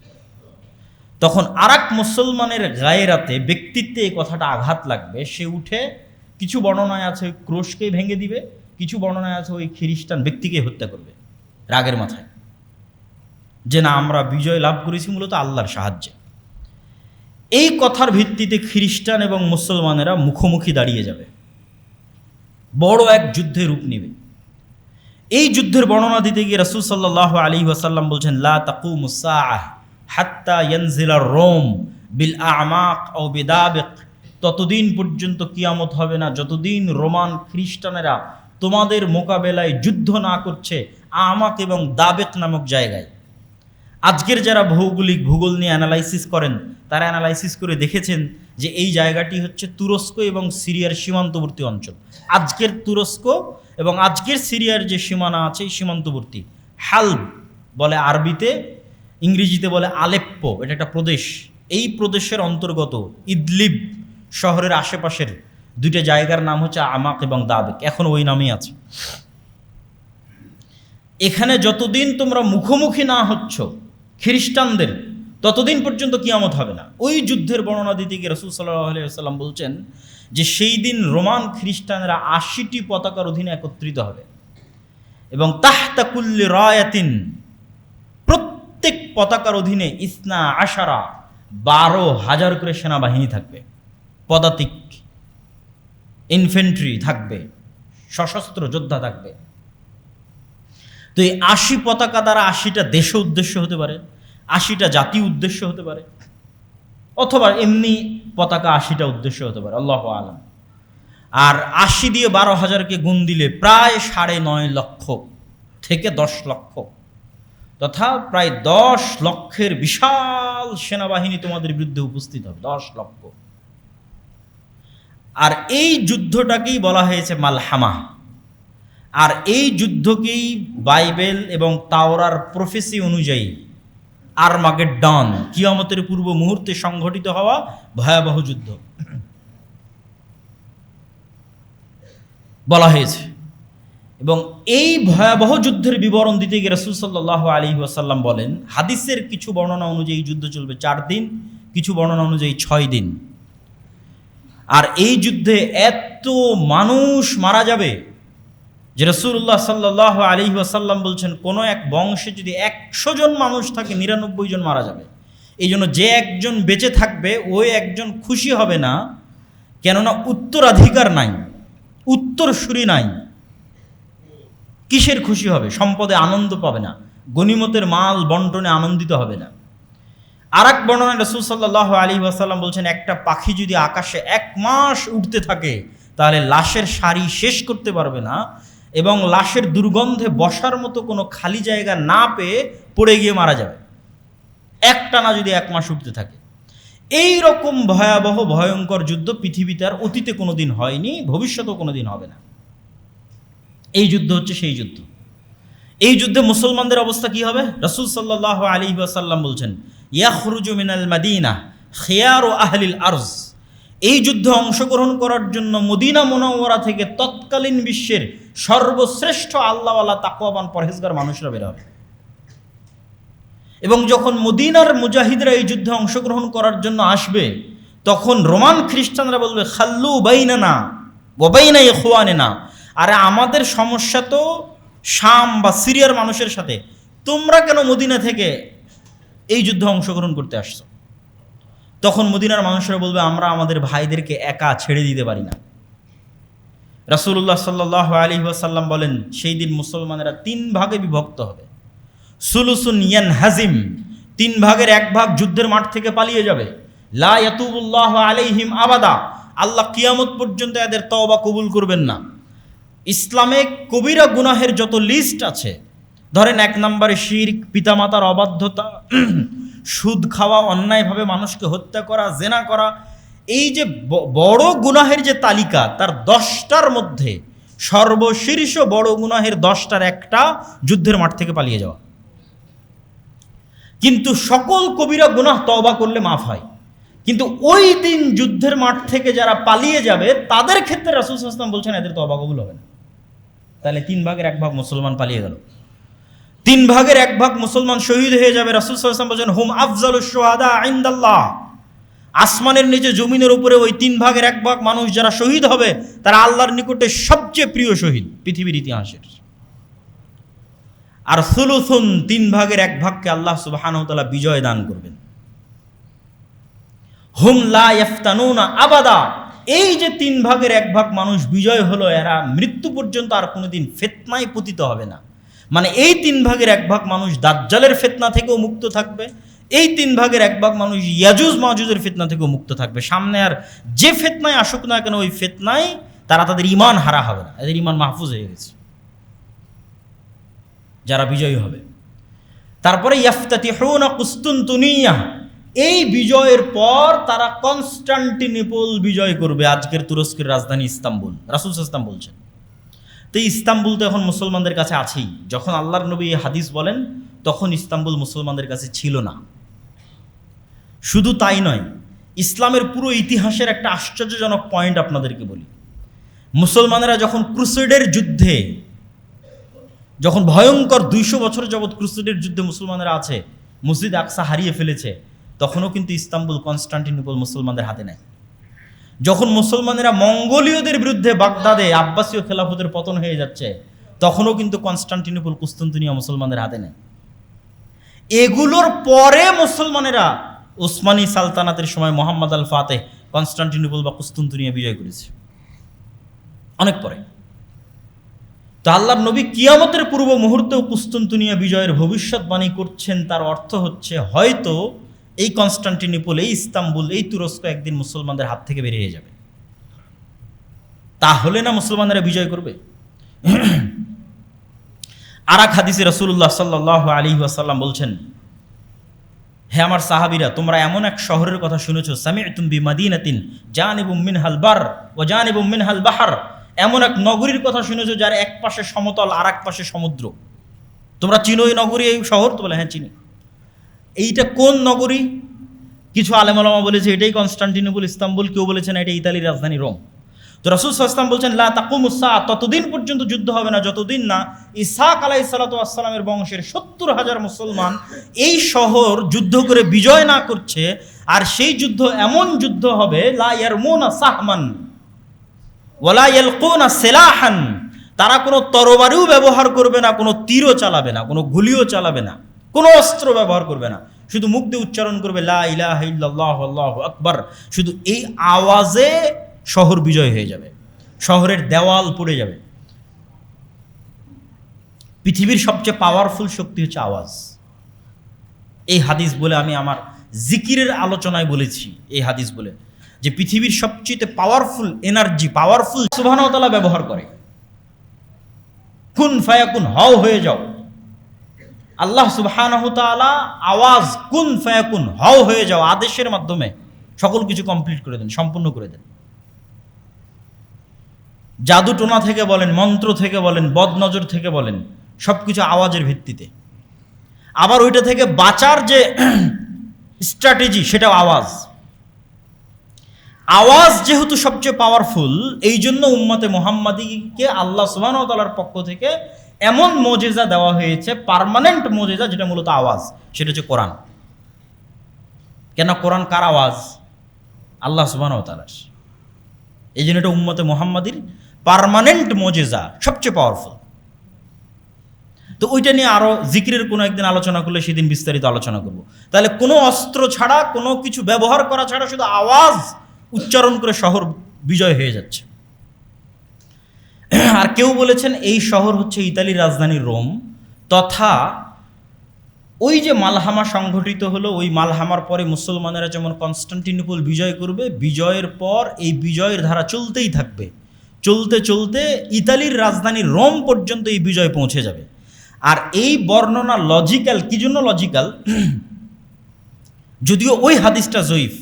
তখন আরেক মুসলমানের গায়রাতে, ব্যক্তিত্বে এই কথাটা আঘাত লাগবে। সে উঠে, কিছু বর্ণনায় আছে ওই ক্রুশকেই ভেঙে দিবে, কিছু বর্ণনায় আছে ওই খ্রিস্টান ব্যক্তিকে হত্যা করবে রাগের মাথায়, যে না, আমরা বিজয় লাভ করেছি মূলত আল্লাহর সাহায্যে। এই কথার ভিত্তিতে খ্রিস্টান এবং মুসলমানেরা মুখোমুখি দাঁড়িয়ে যাবে, বড় এক যুদ্ধে রূপ নেবে। এই যুদ্ধের বর্ণনা দিতে গিয়ে রাসূল সাল্লাল্লাহু আলাইহি ওয়াসাল্লাম বলছেন, লা তাকুমুস সাআহ হাত্তা ইয়ানজিলা রোম বিল আমাক আও বিদাবিক, ততদিন পর্যন্ত কিয়ামত হবে না যতদিন রোমান খ্রিস্টানেরা তোমাদের মোকাবেলায় যুদ্ধ না করছে আমাক এবং দাবেক নামক জায়গায়। আজকের যারা ভূগোল নিয়ে অ্যানালাইসিস করেন, তারা অ্যানালাইসিস করে দেখেছেন যে এই জায়গাটি হচ্ছে তুরস্ক এবং সিরিয়ার সীমান্তবর্তী অঞ্চল। আজকের তুরস্ক এবং আজকের সিরিয়ার যে সীমানা আছে, এই সীমান্তবর্তী হালব বলে আরবিতে, ইংরেজিতে বলে আলেপ্পো, এটা একটা প্রদেশ। এই প্রদেশের অন্তর্গত ইদলিব শহরের আশেপাশের দুইটা জায়গার নাম হচ্ছে আমাক এবং দাবেক, এখন ওই নামই আছে। এখানে যতদিন তোমরা মুখোমুখি না হচ্ছ খ্রিস্টানদের, ততদিন পর্যন্ত কিয়ামত হবে না। ওই যুদ্ধের বর্ণনা দিতে গিয়ে রাসূল সাল্লাল্লাহু আলাইহি ওয়াসাল্লাম বলছেন যে সেই দিন রোমান খ্রিস্টানরা 80টি পতাকার অধীনে একত্রিত হবে, এবং তাহতা কুল্লি রায়াতিন, প্রত্যেক পতাকার অধীনে ইসনা আশারা, 12,000 করে সেনাবাহিনী থাকবে, পদাতিক ইনফেন্ট্রি থাকবে, সশস্ত্র যোদ্ধা থাকবে। তো এই 80 পতাকা দ্বারা 80টা দেশ উদ্দেশ্য হতে পারে, 80টা জাতি উদ্দেশ্য হতে পারে, অথবা এমনি পতাকা 80টা উদ্দেশ্য হতে পারে, আল্লাহু আ'লাম। আর 80 দিয়ে 12,000কে গুণ দিলে প্রায় 9.5 লক্ষ থেকে 10 লক্ষ, তথা প্রায় 10 লক্ষের বিশাল সেনাবাহিনী তোমাদের বিরুদ্ধে উপস্থিত হবে। 10 লক্ষ। আর এই যুদ্ধটাকেই বলা হয়েছে মালহামা। আর এই যুদ্ধকেই বাইবেল এবং তাওরার প্রফেসি অনুযায়ী আরমাগেড্ডন, কিয়ামতের পূর্ব মুহূর্তে সংঘটিত হওয়া ভয়াবহ যুদ্ধ বলা হয়েছে। এবং এই ভয়াবহ যুদ্ধের বিবরণ দিতে গিয়ে রাসূল সাল্লাল্লাহু আলাইহি ওয়াসাল্লাম বলেন, হাদিসের কিছু বর্ণনা অনুযায়ী যুদ্ধ চলবে 4 দিন, কিছু বর্ণনা অনুযায়ী 6 দিন। আর এই যুদ্ধে এত মানুষ মারা যাবে যে রাসূলুল্লাহ সাল্লাল্লাহু আলাইহি ওয়াসাল্লাম বলছেন, কোনো এক বংশে যদি 100 জন মানুষ থাকে 99 জন মারা যাবে। এই জন্য যে একজন বেঁচে থাকবে ওই একজন খুশি হবে না, কেননা উত্তরাধিকার নাই, উত্তরসূরি নাই। কিসের খুশি হবে? সম্পদে আনন্দ পাবে না, গনিমতের মাল বন্টনে আনন্দিত হবে না। আর এক বর্ণনায় রাসূল সাল্লাল্লাহু আলাইহি ওয়াসাল্লাম বলছেন, একটা পাখি যদি আকাশে 1 মাস উঠতে থাকে তাহলে লাশের সারি শেষ করতে পারবে না, এবং লাশের দুর্গন্ধে বসার মতো কোনো খালি জায়গা না পেয়ে পড়ে গিয়ে মারা যাবে, একটানা যদি 1 মাস উঠতে থাকে। এই রকম ভয়াবহ ভয়ঙ্কর যুদ্ধ পৃথিবীতে আর অতীতে কোনো দিন হয়নি, ভবিষ্যতেও কোনো দিন হবে না। এই যুদ্ধ হচ্ছে সেই যুদ্ধ। এই যুদ্ধে মুসলমানদের অবস্থা কি হবে? রাসূল সাল্লাল্লাহু আলাইহি ওয়াসাল্লাম বলছেন, ইয়াখরুজু মিনাল মাদিনা খিয়ারু আহলিল আরজ। এই যুদ্ধে অংশগ্রহণ করার জন্য মদিনা মুনাওয়ারা থেকে তৎকালীন বিশ্বের সর্বশ্রেষ্ঠ আল্লাহওয়ালা তাকওয়াবান পরহেজগার মানুষরা বের হবে। এবং যখন মদিনার মুজাহিদরা এই যুদ্ধে অংশগ্রহণ করার জন্য আসবে, তখন রোমান খ্রিস্টানরা বলবে, খাল্লু বাইনানা ওয়া বাইনা ইখওয়ানিনা, আরে আমাদের সমস্যা তো শাম বা সিরিয়ার মানুষের সাথে, তোমরা কেন মদিনা থেকে এই যুদ্ধে অংশগ্রহণ করতে আসছো? তখন মদিনার মানুষরা বলবে, আমরা আমাদের ভাইদেরকে একা ছেড়ে দিতে পারি না। রাসূলুল্লাহ সাল্লাল্লাহু আলাইহি ওয়াসাল্লাম বলেন, সেই দিন মুসলমানেরা 3 ভাগে বিভক্ত হবে। সুলুসুন ইয়ানহাজিম, 3 ভাগের 1 ভাগ যুদ্ধের মাঠ থেকে পালিয়ে যাবে। লা ইয়াতুবুল্লাহু আলাইহিম আবাদা, আল্লাহ কিয়ামত পর্যন্ত এদের তওবা কবুল করবেন না। ইসলামে কবিরা গুনাহের যত লিস্ট আছে, ধরেন 1 নম্বরে শিরক, পিতামাতার অবাধ্যতা, সুদ খাওয়া, অন্যায়ভাবে মানুষকে হত্যা করা, জেনা করা, এই যে বড় গুনাহের যে তালিকা, তার 10টার মধ্যে সর্বশীর্ষ বড় গুনাহের 10টার একটা যুদ্ধের মাঠ থেকে পালিয়ে যাওয়া। কিন্তু সকল কবিরা গুনাহ তওবা করলে মাফ হয়, কিন্তু ওই দিন যুদ্ধের মাঠ থেকে যারা পালিয়ে যাবে তাদের ক্ষেত্রে রাসূল সাল্লাল্লাহু আলাইহি ওয়াসাল্লাম বলছেন এদের তওবা কবুল হবে না। তাহলে 3 ভাগের 1 ভাগ মুসলমান পালিয়ে গেল, 3 ভাগের 1 ভাগ মুসলমান শহীদ হয়ে যাবে। রাসূল সাল্লাল্লাহু আলাইহি ওয়াসাল্লাম বলেন, হুম আফজালুশ শুহাদা ইনদাল্লাহ, আসমানের নিচে জমিনের উপরে ওই 3 ভাগের 1 ভাগ মানুষ যারা শহীদ হবে তারা আল্লাহর নিকটে সবচেয়ে প্রিয় শহীদ পৃথিবীর ইতিহাসের। আর সুলুসুন, 3 ভাগের 1 ভাগকে আল্লাহ সুবহানাহু ওয়া তাআলা বিজয় দান করবেন। হুম লা ইফতানুনা আবাদা, এই যে 3 ভাগের 1 ভাগ মানুষ বিজয় হলো, এরা মৃত্যু পর্যন্ত আর কোনোদিন ফিতনায় পতিত হবে না। মানে এই 3 ভাগের 1 ভাগ মানুষ দাজ্জালের ফিতনা থেকেও মুক্ত থাকবে, এই 3 ভাগের 1 ভাগ মানুষ ইয়াজুজ মাজুজের ফিতনা থেকেও মুক্ত থাকবে। সামনে আর যে ফিতনায় আসুক না কেন, ওই ফিতনায় তারা তাদের ঈমান হারা হবে না, এদের ঈমান মাহফুজ হয়ে গেছে যারা বিজয়ী হবে। তারপরে ইয়াফতাতিহুনা কুস্তুনতুনিয়া, এই বিজয়ের পর তারা কনস্টান্টিনোপল বিজয় করবে, আজকের তুরস্কের রাজধানী ইস্তাম্বুল। রাসূল সাল্লাল্লাহু আলাইহি ওয়াসাল্লাম বলছেন। তো ইস্তাম্বুল তো এখন মুসলমানদের কাছে আছেই। যখন আল্লাহর নবী হাদিস বলেন তখন ইস্তাম্বুল মুসলমানদের কাছে ছিল না। শুধু তাই নয়, ইসলামের পুরো ইতিহাসের একটা আশ্চর্যজনক পয়েন্ট আপনাদেরকে বলি। মুসলমানেরা যখন ক্রুসেডের যুদ্ধে, যখন ভয়ঙ্কর 200 বছর যাবৎ ক্রুসেডের যুদ্ধে মুসলমানেরা আছে, মসজিদ আকসা হারিয়ে ফেলেছে, তখনও কিন্তু ইস্তাম্বুল, কনস্টান্টিনোপল মুসলমানদের হাতে নেয়। যখন মুসলমানেরা মঙ্গোলীয়দের বিরুদ্ধে বাগদাদে আব্বাসীয় খেলাফতের পতন হয়ে যাচ্ছে, তখনও কিন্তু কনস্টান্টিনোপল, কুস্তুনতুনিয়া মুসলমানদের হাতে নেয়। এগুলোর পরে মুসলমানেরা ওসমানী সালতানাতের সময় মোহাম্মদ আল ফাতেহ কনস্টান্টিনোপল বা কুস্তুনতুনিয়া বিজয় করেছে, অনেক পরে। তো আল্লাহর নবী কিয়ামতের পূর্ব মুহূর্তেও কুস্তুনতুনিয়া বিজয়ের ভবিষ্যৎবাণী করছেন। তার অর্থ হচ্ছে হয়তো এই কনস্টান্টিনোপল, এই ইস্তাম্বুল, এই তুরস্ক একদিন মুসলমানদের হাত থেকে বেরিয়ে যাবে। তাহলে না মুসলমানেরা বিজয় করবে। আর এক হাদিসে রাসূলুল্লাহ সাল্লাল্লাহু আলাইহি ওয়াসাল্লাম বলছেন, হে আমার সাহাবীরা, তোমরা এমন এক শহরের কথা শুনেছো, সামি'তুম বিমাদিনাতিন জানিবুম মিনহাল বার ওয়া জানিবুম মিনহাল বাহর, এমন এক নগরীর কথা শুনেছো যার এক পাশে সমতল আর এক পাশে সমুদ্র। তোমরা চিনো এই নগরী, এই শহর? তো বলে হ্যাঁ চিনি। এইটা কোন নগরী? কিছু আলেম ওলামা বলেছে এটাই কনস্টান্টিনোপল, ইস্তাম্বুল, কেউ বলেছেন এটা ইতালির রাজধানী রোম। তো রাসূল সাল্লাল্লাহু আলাইহি ওয়াসাল্লাম বলছেন লা তাকুমুস সাআ, ততদিন পর্যন্ত যুদ্ধ হবে না যতদিন না ইসহাক আলাইহিস সালাতু ওয়াস সালামের বংশের ৭০,০০০ মুসলমান এই শহর যুদ্ধ করে বিজয় না করছে। আর সেই যুদ্ধ এমন যুদ্ধ হবে লা ইয়ারমুনা সাহমান ওয়ালা ইয়ালকুনা সিলাহান, তারা কোনো তরবারিও ব্যবহার করবে না, কোনো তীরও চালাবে না, কোনো গুলিও চালাবে না, কোনো অস্ত্র ব্যবহার করবে না, শুধু মুখ দিয়ে উচ্চারণ করবে লা ইলাহা ইল্লাল্লাহু আল্লাহু আকবার। শুধু এই আওয়াজে শহর বিজয় হয়ে যাবে, শহরের দেওয়াল পড়ে যাবে। পৃথিবীর সবচেয়ে পাওয়ারফুল শক্তি হচ্ছে আওয়াজ। এই হাদিস বলে আমি আমার জিকিরের আলোচনায় বলেছি, এই হাদিস বলে যে পৃথিবীর সবচেয়ে পাওয়ারফুল এনার্জি, পাওয়ারফুল সুবহানাহু ওয়া তাআলা ব্যবহার করে। কুন ফায়াকুন, হও হয়ে যাও। আল্লাহ সুবহানাহু ওয়া তাআলা আওয়াজ কুন ফায়াকুন, হও হয়ে যাও আদেশের মাধ্যমে সকল কিছু কমপ্লিট করে দেন, সম্পূর্ণ করে দেন। জাদু টোনা থেকে বলেন, মন্ত্র থেকে বলেন, বদনজর থেকে বলেন, সব কিছু আওয়াজের ভিত্তিতে। আবার ওইটা থেকে বাঁচার যে স্ট্র্যাটেজি, সেটাও আওয়াজ। আওয়াজ যেহেতু সবচেয়ে পাওয়ারফুল, এই জন্য উম্মতে মুহাম্মাদীকে আল্লাহ সুবহানাহু ওয়া তাআলার পক্ষ থেকে এমন মুজিজা দেওয়া হয়েছে, পার্মানেন্ট মুজিজা, যেটা মূলত আওয়াজ, সেটা হচ্ছে কোরআন। কেন? কোরআন কার আওয়াজ? আল্লাহ সুবহানাহু ওয়া তাআলার। এই জন্য এটা উম্মতে মুহাম্মাদীর পার্মানেন্ট মুজিজা, সবচেয়ে পাওয়ারফুল। তো ওইটা নিয়ে আরও জিকিরের কোনো একদিন আলোচনা করলে সেদিন বিস্তারিত আলোচনা করব। তাহলে কোনো অস্ত্র ছাড়া, কোনো কিছু ব্যবহার করা ছাড়া শুধু আওয়াজ উচ্চারণ করে শহর বিজয় হয়ে যাচ্ছে। আর কেউ বলেছেন এই শহর হচ্ছে ইতালির রাজধানী রোম, তথা ওই যে মালহামা সংঘটিত হলো, ওই মালহামার পরে মুসলমানেরা যেমন কনস্টান্টিনোপল বিজয় করবে, বিজয়ের পর এই বিজয়ের ধারা চলতেই থাকবে, চলতে চলতে ইতালির রাজধানী রোম পর্যন্ত এই বিজয় পৌঁছে যাবে। আর এই বর্ণনা লজিক্যাল। কি জন্য লজিক্যাল? যদিও ওই হাদিসটা জয়ীফ,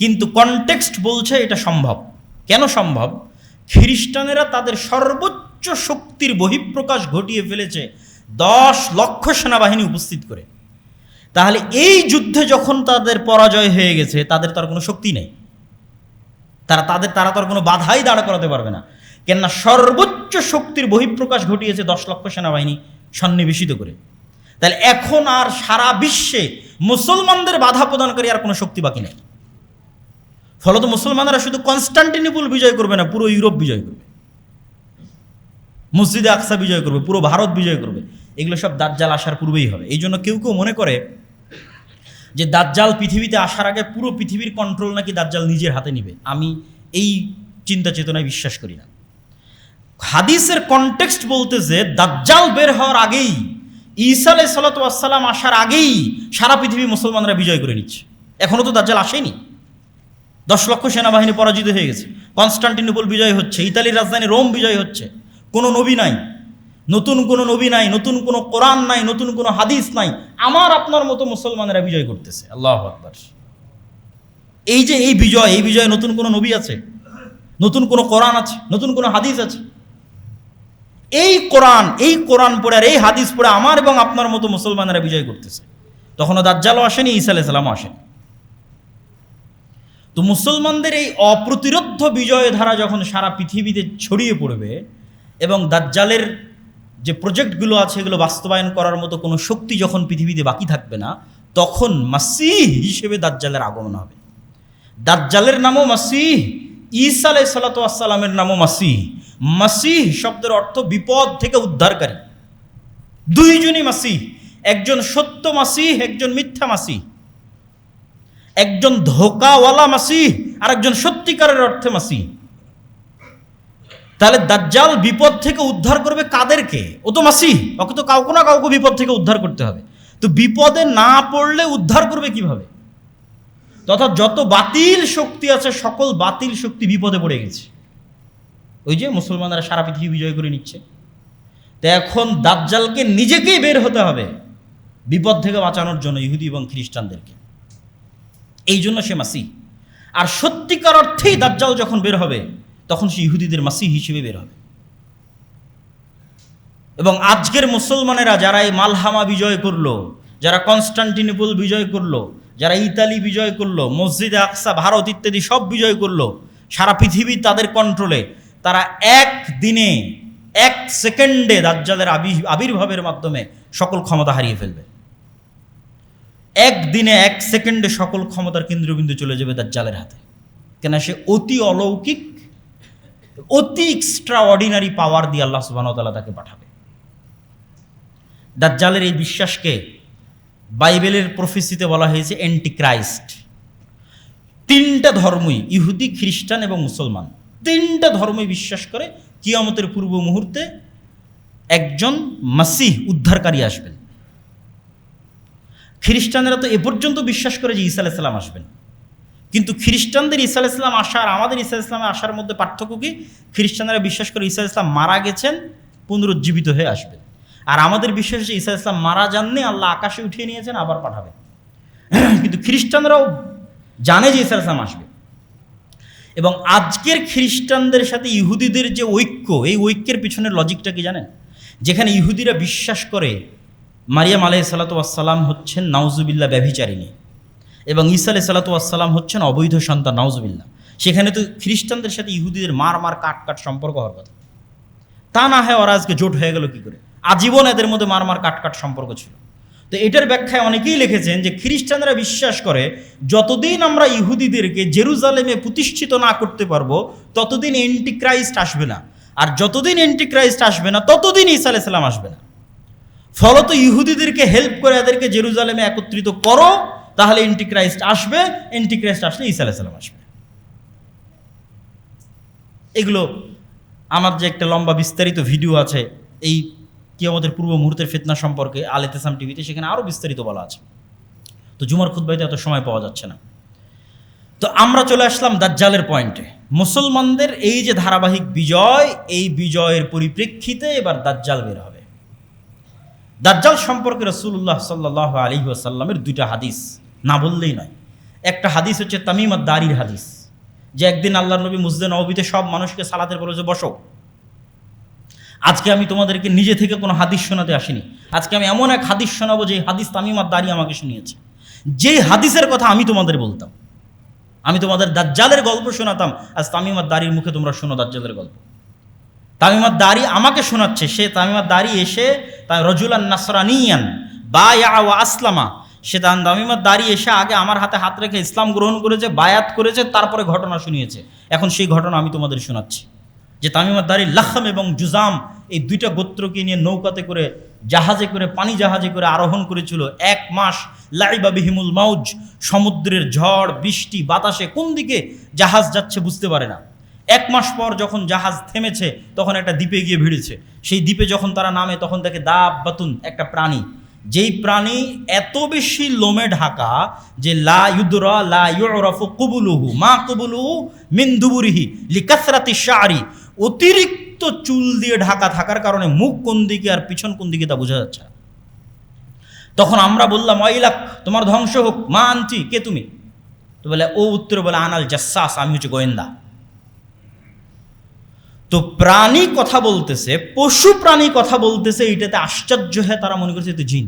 কিন্তু কনটেক্সট বলছে এটা সম্ভব। কেন সম্ভব? খ্রিস্টানেরা তাদের সর্বোচ্চ শক্তির বহিঃপ্রকাশ ঘটিয়ে ফেলেছে 10 লক্ষ সেনাবাহিনী উপস্থিত করে। তাহলে এই যুদ্ধে যখন তাদের পরাজয় হয়ে গেছে, তাদের তো আর কোনো শক্তি নেই, তারা তো আর কোনো বাধাই দাঁড় করাতে পারবে না। কেননা সর্বোচ্চ শক্তির বহিঃপ্রকাশ ঘটিয়েছে 10 লক্ষ সেনাবাহিনী সন্নিবেশিত করে। তাহলে এখন আর সারা বিশ্বে মুসলমানদের বাধা প্রদানকারী আর কোনো শক্তি বাকি নেই। ফলত মুসলমানরা শুধু কনস্টান্টিনোপল বিজয় করবে না, পুরো ইউরোপ বিজয় করবে, মসজিদে আকসা বিজয় করবে, পুরো ভারত বিজয় করবে। এগুলো সব দাজ্জাল আসার পূর্বেই হবে। এই জন্য কেউ কেউ মনে করে যে দাজ্জাল পৃথিবীতে আসার আগে পুরো পৃথিবীর কন্ট্রোল নাকি দাজ্জাল নিজের হাতে নিবে। আমি এই চিন্তা চেতনায় বিশ্বাস করি না। হাদিসের কনটেক্সট বলতে যে দাজ্জাল বের হওয়ার আগেই, ঈসা আলাইহিস সালাতু ওয়াস সালাম আসার আগেই সারা পৃথিবী মুসলমানরা বিজয় করে নিচ্ছে। এখনও তো দাজ্জাল আসেনি। 10 লক্ষ সেনাবাহিনী পরাজিত হয়ে গেছে, কনস্টান্টিনোপল বিজয় হচ্ছে, ইতালির রাজধানী রোম বিজয় হচ্ছে। কোনো নবী নাই, নতুন কোনো নবী নাই, নতুন কোনো কোরআন নাই, নতুন কোনো হাদিস নাই, আমার আপনার মতো মুসলমানেরা বিজয় করতেছে। আল্লাহু আকবার। এই যে এই বিজয় নতুন কোনো নবী আছে, নতুন কোনো কোরআন আছে, নতুন কোনো হাদিস আছে? এই কোরআন পড়ে আর এই হাদিস পড়ে আমার এবং আপনার মতো মুসলমানেরা বিজয় করতেছে। তখনও দাজ্জালও আসেনি, ঈসা আলাইহিস সালামও আসেনি। তো মুসলমানদের এই অপ্রতিরোধ্য বিজয় ধারা যখন সারা পৃথিবীতে ছড়িয়ে পড়বে এবং দাজ্জালের যে প্রজেক্টগুলো আছে এগুলো বাস্তবায়ন করার মতো কোনো শক্তি যখন পৃথিবীতে বাকি থাকবে না, তখন মাসীহ হিসেবে দাজ্জালের আগমন হবে। দাজ্জালের নামও মাসীহ, ঈসা আলাইহিস সালাতু ওয়াস সালামের নামও মাসীহ। মাসীহ শব্দের অর্থ বিপদ থেকে উদ্ধারকারী। দুইজনই মাসীহ, একজন সত্য মাসীহ, একজন মিথ্যা মাসীহ, একজন ধোকাওয়ালা মাসীহ আর একজন সত্যিকারের অর্থে মাসীহ। তাহলে দাজ্জাল বিপদ থেকে উদ্ধার করবে কাদেরকে? ও তো মাসীহ, ওকে তো কাউকে না কাউকে বিপদ থেকে উদ্ধার করতে হবে। তো বিপদে না পড়লে উদ্ধার করবে কিভাবে? তথা যত বাতিল শক্তি আছে সকল বাতিল শক্তি বিপদে পড়ে গেছে। ওই যে মুসলমানরা সারা পৃথিবী বিজয় করে নিচ্ছে। তো এখন দাজ্জালকে নিজেকেই বের হতে হবে। বিপদ থেকে বাঁচানোর জন্য ইহুদি এবং খ্রিস্টানদেরকে। এই জন্য সে মাসিহ। আর সত্যিকার অর্থেই দাজ্জাল যখন বের হবে তখন সে ইহুদিদের মাসিহ হিসেবে বের হবে। এবং আজকের মুসলমানেরা যারা এই মালহামা বিজয় করলো, যারা কনস্টান্টিনোপল বিজয় করলো, যারা ইতালি বিজয় করলো, মসজিদে আকসা, ভারত ইত্যাদি সব বিজয় করলো, সারা পৃথিবী তাদের কন্ট্রোলে, তারা এক দিনে, এক সেকেন্ডে দাজ্জালের আবির্ভাবের মাধ্যমে সকল ক্ষমতা হারিয়ে ফেলবে। একদিনে, এক সেকেন্ডে সকল ক্ষমতার কেন্দ্রবিন্দু চলে যাবে দাজ্জালের হাতে। কেন? সে অতি অলৌকিক, অতি এক্সট্রা অর্ডিনারি পাওয়ার দিয়ে আল্লাহ সুবহানাহু ওয়া তাআলা তাকে পাঠাবে। দাজ্জালের এই বিশ্বাসকে বাইবেলের প্রফেসিতে বলা হয়েছে অ্যান্টিক্রাইস্ট। তিনটা ধর্মই, ইহুদি, খ্রিস্টান এবং মুসলমান, তিনটা ধর্মই বিশ্বাস করে কিয়ামতের পূর্ব মুহূর্তে একজন মাসিহ উদ্ধারকারী আসবেন। খ্রিস্টানেরা তো এ পর্যন্ত বিশ্বাস করে যে ঈসা আলাইহিস সালাম আসবেন, কিন্তু খ্রিস্টানদের ঈসা আলাইহিস সালাম আসা আর আমাদের ঈসা আলাইহিস সালামের আসার মধ্যে পার্থক্য কি? খ্রিস্টানেরা বিশ্বাস করে ঈসা আলাইহিস সালাম মারা গেছেন, পুনরুজ্জীবিত হয়ে আসবেন। আর আমাদের বিশ্বাস যে ঈসা আলাইহিস সালাম মারা যাননি, আল্লাহ আকাশে উঠিয়ে নিয়েছেন, আবার পাঠাবেন। কিন্তু খ্রিস্টানরাও জানে যে ঈসা আলাইহিস সালাম আসবে। এবং আজকের খ্রিস্টানদের সাথে ইহুদিদের যে ঐক্য, এই ঐক্যের পিছনের লজিকটা কি জানেন? যেখানে ইহুদিরা বিশ্বাস করে মারিয়াম আলাইহিস সালাতু ওয়াস সালাম হচ্ছেন নাউজুবিল্লাহ ব্যভিচারিণী এবং ঈসা আলাইহিস সালাতু ওয়াস সালাম হচ্ছেন অবৈধ সন্তান, নাউজুবিল্লাহ, সেখানে তো খ্রিস্টানদের সাথে ইহুদিদের মার কাট সম্পর্ক হওয়ার কথা। তা না হয় ওরা আজকে জোট হয়ে গেল কি করে? আজীবন এদের মধ্যে মার কাট সম্পর্ক ছিল। তো এটার ব্যাখ্যায় অনেকেই লিখেছেন যে খ্রিস্টানরা বিশ্বাস করে যতদিন আমরা ইহুদিদেরকে জেরুজালেমে প্রতিষ্ঠিত না করতে পারবো ততদিন অ্যান্টিক্রাইস্ট আসবে না, আর যতদিন অ্যান্টিক্রাইস্ট আসবে না ততদিন ঈসা আলাইহিস সালাম আসবে না। ফলত ইহুদিদেরকে হেল্প করে এদেরকে জেরুজালেমে একত্রিত করো, তাহলে অ্যান্টিক্রাইস্ট আসবে, অ্যান্টিক্রাইস্ট আসলে ঈসা আলাইহিস সালাম আসবে। এগুলো আমার যে একটা লম্বা বিস্তারিত ভিডিও আছে এই কিয়ামতের পূর্ব মুহূর্তের ফিতনা সম্পর্কে আল ইতিসাম টিভিতে, সেখানে আরও বিস্তারিত বলা আছে। তো জুমার খুতবাতে এত সময় পাওয়া যাচ্ছে না। তো আমরা চলে আসলাম দাজ্জালের পয়েন্টে। মুসলমানদের এই যে ধারাবাহিক বিজয়, এই বিজয়ের পরিপ্রেক্ষিতে এবার দাজ্জাল বের হবে। দাজ্জাল সম্পর্কে রাসূলুল্লাহ সাল্লাল্লাহু আলাইহি ওয়াসাল্লামের দুইটা হাদিস না বললেই নয়। একটা হাদিস হচ্ছে তামিম আদ-দারির হাদিস, যে একদিন আল্লাহর নবী মসজিদে নববীতে সব মানুষকে সালাতের বলে যে বসো। আজকে আমি তোমাদেরকে নিজে থেকে কোনো হাদিস শোনাতে আসিনি, আজকে আমি এমন এক হাদিস শোনাবো যে হাদিস তামিম আদ-দারি আমাকে শুনিয়েছে। যেই হাদিসের কথা আমি তোমাদের বলতাম, আমি তোমাদের দাজ্জালের গল্প শোনাতাম, আজ তামিম আদ-দারির মুখে তোমরা শোনো দাজ্জালের গল্প। তামিম আদ-দারি আমাকে শোনাচ্ছে। সে তামিম আদ-দারি এসে রজুলান নাসরানিয়ান বায়া ওয়া আসলামা, সে তামিম আদ-দারি এসে আগে আমার হাতে হাত রেখে ইসলাম গ্রহণ করেছে, বায়াত করেছে, তারপরে ঘটনা শুনিয়েছে। এখন সেই ঘটনা আমি তোমাদের শোনাচ্ছি যে তামিম আদ-দারি লাখম এবং জুজাম এই দুইটা গোত্রকে নিয়ে নৌকাতে করে, জাহাজে করে, পানি জাহাজে করে আরোহণ করেছিল। 1 মাস লাইবা বিহিমুল মাউজ, সমুদ্রের ঝড়, বৃষ্টি, বাতাসে কোন দিকে জাহাজ যাচ্ছে বুঝতে পারে না। 1 মাস পর যখন জাহাজ থেমেছে তখন একটা দ্বীপে গিয়ে ভিড়েছে। সেই দ্বীপে যখন তারা নামে তখন দেখে দাব্বাতুন, একটা প্রাণী, যেই প্রাণী এত বেশি লোমে ঢাকা যে লা ইউদরা লা ইউরাফু কুবুলুহু মা কুবুলুহু মিন দুবুরিহি লিকাসরাতি শারি, অতিরিক্ত চুল দিয়ে ঢাকা থাকার কারণে মুখ কোন দিকে আর পিছন কোন দিকে তা বোঝা যাচ্ছে না। তখন আমরা বললাম ওয়াইলাক, তোমার ধ্বংস হোক, মা আনতি, কে তুমি? তো বলে, ও উত্তরে বলে আনাল জাসসাস, আমি হচ্ছে গোয়েন্দা। তো প্রাণী কথা বলতেছে, পশু প্রাণী কথা বলতেছে, এটাতে আশ্চর্য হয়ে তারা মনে করছে তো জিন।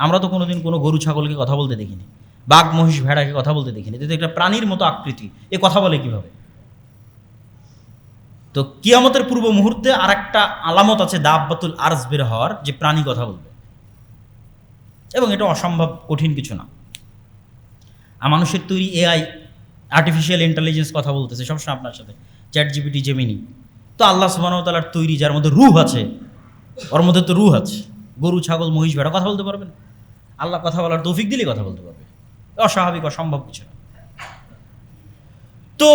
আমরা তো কোনোদিন কোনো গরু ছাগলকে কথা বলতে দেখিনি, বাঘ মহিষ ভেড়াকে কথা বলতে দেখিনি, তো একটা প্রাণীর মতো আকৃতি, এ কথা বলে কিভাবে? তো কিয়ামতের পূর্ব মুহূর্তে আর একটা আলামত আছে দাব্বাতুল আরজ বের হওয়ার, যে প্রাণী কথা বলবে, এবং এটা অসম্ভব কঠিন কিছু না। মানুষের তৈরি এআই, আর্টিফিশিয়াল ইন্টেলিজেন্স কথা বলতেছে সবসময় আপনার সাথে, চ্যাট জিপিটি, জেমিনি। তো আল্লাহ সুবহানাহু ওয়া তাআলার তৈরি, যার মধ্যে রূহ আছে, ওর মধ্যে তো রূহ আছে। গরু ছাগল মহিষ ভেড়া কথা বলতে পারবে না? আল্লাহ কথা বলার তৌফিক দিলেই কথা বলতে পারবে। অস্বাভাবিক, অসম্ভব কিছু না। তো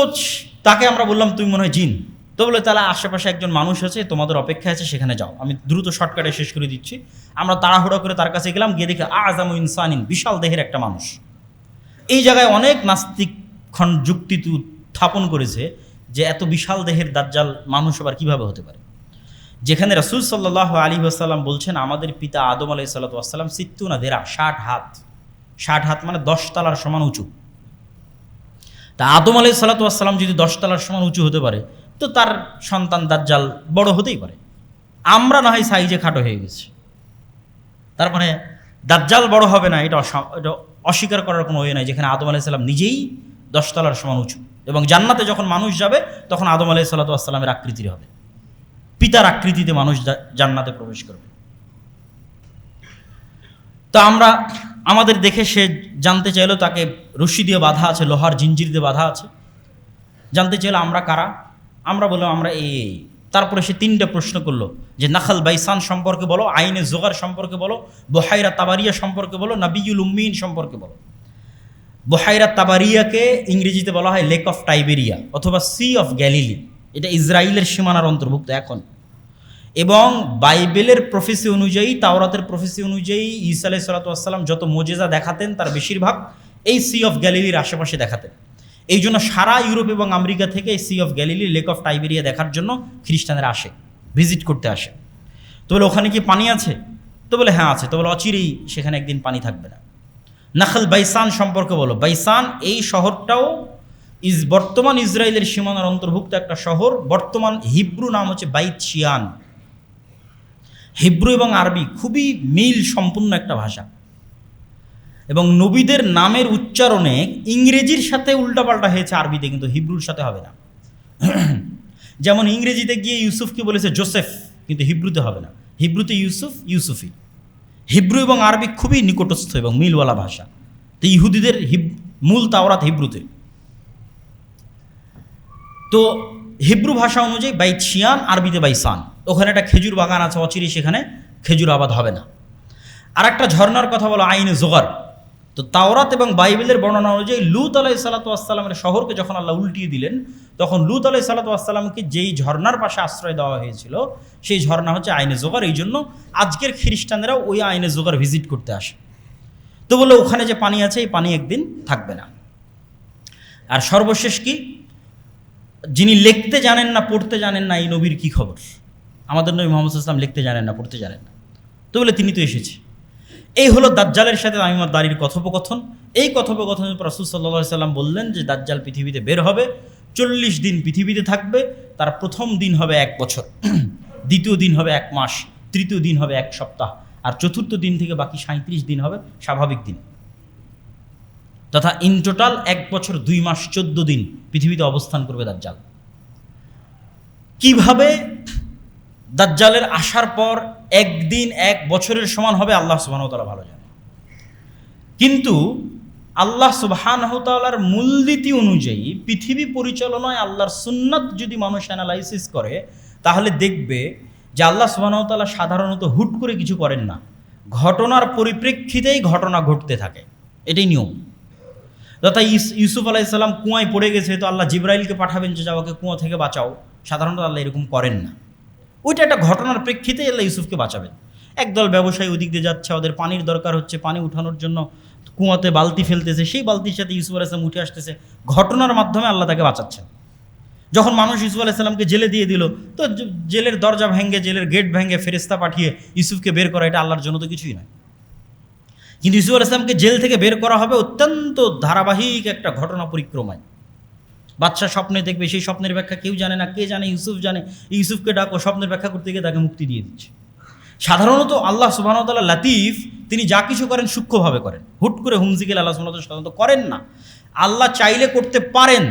তাকে আমরা বললাম তুমি মনে হয় জিন। তো বলে তাহলে আশেপাশে একজন মানুষ আছে, তোমাদের অপেক্ষা আছে, সেখানে যাও। আমি দ্রুত শর্টকাটে শেষ করে দিচ্ছি। আমরা তাড়াহুড়ো করে তার কাছে গেলাম, গিয়ে দেখি আযামু ইনসানিন, বিশাল দেহের একটা মানুষ। এই জায়গায় অনেক নাস্তিক যুক্তি উত্থাপন করেছে যে এত বিশাল দেহের দাজ্জাল মানুষ আবার কীভাবে হতে পারে। যেখানে রাসূল সাল্লাল্লাহু আলাইহি ওয়াসাল্লাম বলছেন আমাদের পিতা আদম আলাইহিস সালাতু ওয়াস সালাম সিত্তুনা দেরা 60 হাত, 60 হাত মানে 10 তলার সমান উঁচু। তা আদম আলাইহিস সালাতু ওয়াস সালাম যদি 10 তলার সমান উঁচু হতে পারে, তো তার সন্তান দাজ্জাল বড় হতেই পারে। আমরা না হয় সাইজে খাটো হয়ে গেছি, তার মানে দাজ্জাল বড় হবে না, এটা অস্বীকার করার কোনো ওয়ে নাই। যেখানে আদম আলাইহিস সালাম নিজেই 10 তলার সমান উঁচু, এবং জান্নাতে যখন মানুষ যাবে তখন আদম আলাইহিস সালাতু ওয়াস সালামের আকৃতির হবে, পিতার আকৃতিতে মানুষ জান্নাতে প্রবেশ করবে। তো আমরা আমাদের দেখে সে জানতে চাইলো, তাকে রশি দিয়ে বাঁধা আছে, লোহার জিঞ্জির দিয়ে বাঁধা আছে। জানতে চাইলো আমরা কারা, আমরা বললাম আমরা এই। তারপরে সে 3টা প্রশ্ন করলো যে নাখাল বাইসান সম্পর্কে বলো, আইনে জোগার সম্পর্কে বলো, বহাইরা তাবারিয়া সম্পর্কে বলো, নাবিয়ুল উম্মিন সম্পর্কে বলো। বহাইরা তাবারিয়াকে ইংরেজিতে বলা হয় লেক অফ টাইবেরিয়া অথবা সি অফ গ্যালিলি, এটা ইসরায়েলের সীমানার অন্তর্ভুক্ত এখন। এবং বাইবেলের প্রফেসি অনুযায়ী, তাওরাতের প্রফেসি অনুযায়ী ঈসা আলাইহিস সালাতু ওয়াস সালাম যত মুজিজা দেখাতেন তার বেশিরভাগ এই সি অফ গ্যালিলির আশেপাশে দেখাতেন। এই জন্য সারা ইউরোপ এবং আমেরিকা থেকে এই sea of Galilee, lake of Tiberias দেখার জন্য খ্রিস্টানরা আসে, ভিজিট করতে আসে। তো বলে ওখানে কি পানি আছে? তো বলে হ্যাঁ আছে। তো বলে অচিরেই সেখানে একদিন পানি থাকবে না। নাখল বাইসান সম্পর্কে বলো। বাইসান এই শহরটাও বর্তমান ইসরায়েলের সীমানার অন্তর্ভুক্ত একটা শহর। বর্তমান হিব্রু নাম হচ্ছে বাইত শিয়ান। হিব্রু এবং আরবি খুবই মিল সম্পূর্ণ একটা ভাষা, এবং নবীদের নামের উচ্চারণে ইংরেজির সাথে উল্টাপাল্টা হয়েছে আরবিতে, কিন্তু হিব্রুর সাথে হবে না। যেমন ইংরেজিতে গিয়ে ইউসুফকে বলেছে জোসেফ, কিন্তু হিব্রুতে হবে না। হিব্রুতে ইউসুফ, ইউসুফি। হিব্রু এবং আরবি খুবই নিকটস্থ এবং মিলওয়ালা ভাষা। তো ইহুদিদের মূল তাওরাত হিব্রুতে। তো হিব্রু ভাষা অনুযায়ী বাইত শিয়ান, আরবিতে বাইসান। ওখানে একটা খেজুর বাগান আছে, অচিরে সেখানে খেজুর আবাদ হবে না। আর একটা ঝর্ণার কথা বলো আইনে জোগার। তো তাওরাত এবং বাইবেলের বর্ণনা অনুযায়ী লূত আলাইহিস সালাতু ওয়াস সালামের শহরকে যখন আল্লাহ উল্টিয়ে দিলেন, তখন লূত আলাইহিস সালাতু ওয়াস সালামকে যেই ঝর্ণার পাশে আশ্রয় দেওয়া হয়েছিল সেই ঝর্ণা হচ্ছে আইনে জোগার। এই জন্য আজকের খ্রিস্টানরাও ওই আইনে জোগার ভিজিট করতে আসে। তো বলে ওখানে যে পানি আছে, এই পানি একদিন থাকবে না। আর সর্বশেষ কি, যিনি লিখতে জানেন না, পড়তে জানেন না, এই নবীর কি খবর? আমাদের নবী মুহাম্মদ সাল্লাল্লাহু আলাইহি ওয়াসাল্লাম লিখতে জানেন না, পড়তে জানেন না। তো বলে তিনি তো এসেছে। এই হলো দাজ্জালের সাথে তামিমাত-দারির কথোপকথন। এই কথোপকথনের পর রাসূল সাল্লাল্লাহু আলাইহি ওয়াসাল্লাম বললেন যে দাজ্জাল পৃথিবীতে বের হবে, 40 দিন পৃথিবীতে থাকবে। তার প্রথম দিন হবে 1 বছর, দ্বিতীয় দিন হবে 1 মাস, তৃতীয় দিন হবে 1 সপ্তাহ, আর চতুর্থ দিন থেকে বাকি 37 দিন হবে স্বাভাবিক দিন। তথা ইন টোটাল 1 বছর 2 মাস 14 দিন পৃথিবীতে অবস্থান করবে দাজ্জাল। কিভাবে দাজ্জালের আসার পর একদিন 1 বছরের সমান হবে আল্লাহ সুবহানাহু ওয়া তাআলা ভালো জানেন। কিন্তু আল্লাহ সুবহানাহু ওয়া তাআলার মূলনীতি অনুযায়ী পৃথিবী পরিচালনায় আল্লাহর সুন্নাত যদি মানুষ অ্যানালাইসিস করে, তাহলে দেখবে যে আল্লাহ সুবহানাহু ওয়া তাআলা সাধারণত হুট করে কিছু করেন না, ঘটনার পরিপ্রেক্ষিতেই ঘটনা ঘটতে থাকে। এটাই নিয়ম। তথা ইউসুফ আলাইহিস সালাম কুয়ায় পড়ে গেছে, তো আল্লাহ জিবরাইলকে পাঠাবেন যে যাও ওকে কুয়া থেকে বাঁচাও। সাধারণত আল্লাহ এরকম করেন না। ওইটা একটা ঘটনার প্রেক্ষিতে আল্লাহ ইউসুফকে বাঁচাবেন। একদল ব্যবসায়ী ওদিক দিয়ে যাচ্ছে, ওদের পানির দরকার হচ্ছে, পানি উঠানোর জন্য কুয়াতে বালতি ফেলতেছে, সেই বালতির সাথে ইউসুফ আলাইহিস সালাম উঠে আসতেছে, ঘটনার মাধ্যমে আল্লাহ তাকে বাঁচাচ্ছেন। যখন মানুষ ইউসুফ আলাইহিস সালামকে জেলে দিয়ে দিল, তো জেলের দরজা ভেঙে, জেলের গেট ভেঙে ফেরেশতা পাঠিয়ে ইউসুফকে বের করা, এটা আল্লাহর জন্য তো কিছুই নয়। কিন্তু ইউসুফ আলাইহিস সালামকে জেল থেকে বের করা হবে অত্যন্ত ধারাবাহিক একটা ঘটনা পরিক্রমায়। বাদশা স্বপ্নে দেখবে, সেই স্বপ্নের ব্যাখ্যা কেউ জানে না, কে জানে? ইউসুফ জানে। ইউসুফকে ডাকো, স্বপ্নের ব্যাখ্যা করতে গিয়ে তাকে মুক্তি দিয়ে দিচ্ছে। সাধারণত আল্লাহ সুবহানাহু ওয়া তাআলা লাতিফ, তিনি যা কিছু করেন সূক্ষ্মভাবে করেন, হুট করে হুমজিকেল আল্লাহ সুবহানাহু ওয়া তাআলা সাধারণত করেন না। আল্লাহ চাইলে করতে পারেন,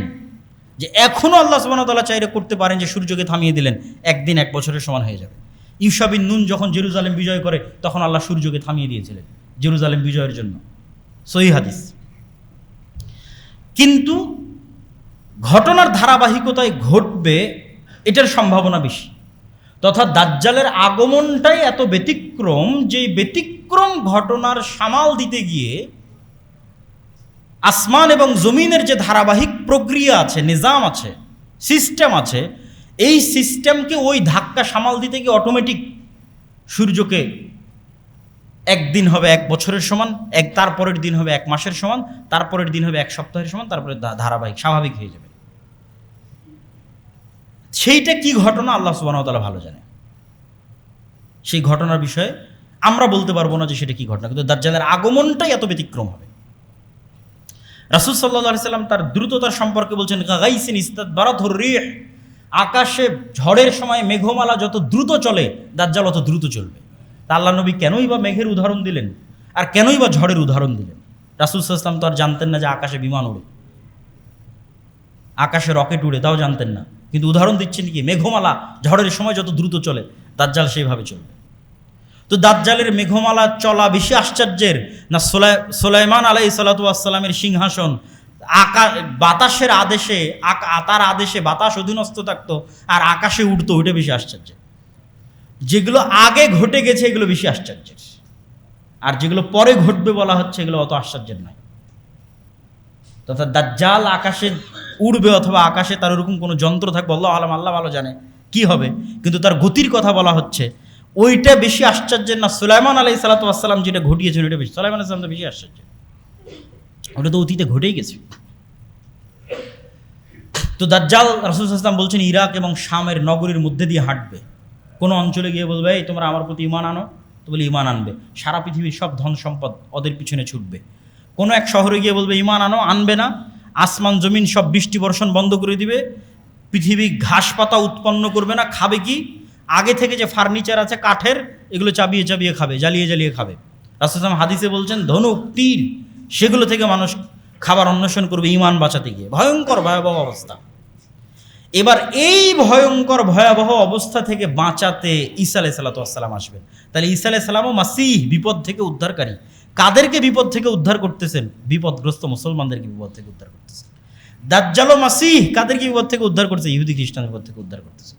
যে এখনও আল্লাহ সুবহানাহু ওয়া তাআলা চাইলে করতে পারেন যে সূর্যকে থামিয়ে দিলেন, একদিন 1 বছরের সমান হয়ে যাবে। ইউশা বিন নুন যখন জেরুজালেম বিজয় করে, তখন আল্লাহ সূর্যকে থামিয়ে দিয়েছিলেন জেরুজালেম বিজয়ের জন্য, সহিহ হাদিস। কিন্তু ঘটনার ধারাবাহিকতায় ঘটবে এটার সম্ভাবনা বেশি। তথা দাজ্জালের আগমনটাই এত ব্যতিক্রম, যে ব্যতিক্রম ঘটনার সামাল দিতে গিয়ে আসমান এবং জমিনের যে ধারাবাহিক প্রক্রিয়া আছে, নিজাম আছে, সিস্টেম আছে, এই সিস্টেমকে ওই ধাক্কা সামাল দিতে গিয়ে অটোমেটিক সূর্যকে একদিন হবে 1 বছরের সমান, তারপরের দিন হবে 1 মাসের সমান, তারপরের দিন হবে 1 সপ্তাহের সমান, তারপরে ধারাবাহিক স্বাভাবিক হয়ে যাবে। সেইটা কি ঘটনা আল্লাহ সুবহানাহু ওয়া তাআলা ভালো জানে। সেই ঘটনার বিষয়ে আমরা বলতে পারবো না যে সেটা কি ঘটনা, কিন্তু দাজ্জালের আগমনটাই এত ব্যতিক্রম হবে। রাসূল সাল্লাল্লাহু আলাইহি সাল্লাম তার দ্রুততার সম্পর্কে বলছেন, গাইসিন ইস্তাদবারাতুর রিহ, আকাশে ঝড়ের সময় মেঘমালা যত দ্রুত চলে দাজ্জাল অত দ্রুত চলবে। তা আল্লাহ নবী কেনই বা মেঘের উদাহরণ দিলেন আর কেনই বা ঝড়ের উদাহরণ দিলেন? রাসূল সাল্লাল্লাহু আলাইহি সাল্লাম তো আর জানতেন না যে আকাশে বিমান উড়ে, আকাশে রকেট উড়ে, তাও জানতেন না, কিন্তু উদাহরণ দিচ্ছেন কি, মেঘমালা ঝড়ের সময় যত দ্রুত চলে দাজ্জাল সেইভাবে চলবে। তো দাজ্জালের মেঘমালা চলা বেশি আশ্চর্যের না সুলাইমান আলাইহিস সালাতু ওয়াস সালামের সিংহাসন বাতাসের আদেশে, তার আদেশে বাতাস অধীনস্থ থাকতো আর আকাশে উঠতো, ওইটা বেশি আশ্চর্যের। যেগুলো আগে ঘটে গেছে এগুলো বেশি আশ্চর্যের, আর যেগুলো পরে ঘটবে বলা হচ্ছে এগুলো অত আশ্চর্যের নয়। তথা দাজ্জাল আকাশে উড়বে অথবা আকাশে তার ওরকম কোনো যন্ত্র থাকবে, আল্লাহ আলাম, আল্লাহ ভালো জানে কি হবে, কিন্তু তার গতির কথা বলা হচ্ছে, ওইটা বেশি আশ্চর্যের না সুলাইমান আলাইহিস সালাতু ওয়াস সালাম যেটা ঘটিয়েছেন ওইটা বেশি, সুলাইমান আলাইহিস সালাম তো বেশি আশ্চর্য, ওটা তো অতীতে ঘটেই গেছে। তো দাজ্জাল রাসূল সাল্লাল্লাহু আলাইহি ওয়াসাল্লাম বলছেন ইরাক এবং শামের নগরীর মধ্যে দিয়ে হাঁটবে, কোনো অঞ্চলে গিয়ে বলবে এই তোমরা আমার প্রতি ঈমান আনো, তো বলে ঈমান আনবে, সারা পৃথিবীর সব ধন সম্পদ ওদের পিছনে ছুটবে। কোনো এক শহরে গিয়ে বলবে ঈমান আনো, আনবে না, আসমান জমিন সব বৃষ্টি বর্ষণ বন্ধ করে দিবে, পৃথিবী ঘাস পাতা উৎপন্ন করবে না, খাবে কি, আগে থেকে যে ফার্নিচার আছে কাঠের এগুলো চাবিয়ে চাবিয়ে খাবে, জ্বালিয়ে জ্বালিয়ে খাবে। রাসূল সাল্লাল্লাহু আলাইহি ওয়াসাল্লাম হাদিসে বলছেন ধনুক তীর সেগুলো থেকে মানুষ খাবার অন্বেষণ করবে ঈমান বাঁচাতে গিয়ে। ভয়ঙ্কর ভয়াবহ অবস্থা। এবার এই ভয়ঙ্কর ভয়াবহ অবস্থা থেকে বাঁচাতে ঈসা আলাইহিস সালাতু ওয়াস সালাম আসবেন। তাহলে ঈসা আলাইহিস সালামও মাসিহ, বিপদ থেকে উদ্ধারকারী। কাদেরকে বিপদ থেকে উদ্ধার করতেছেন? বিপদগ্রস্ত মুসলমানদেরকে বিপদ থেকে উদ্ধার করতেছেন। দাজ্জালও মাসিহ, কাদেরকে বিপদ থেকে উদ্ধার করতেছে? ইহুদি খ্রিস্টানের বিপদ থেকে উদ্ধার করতেছে।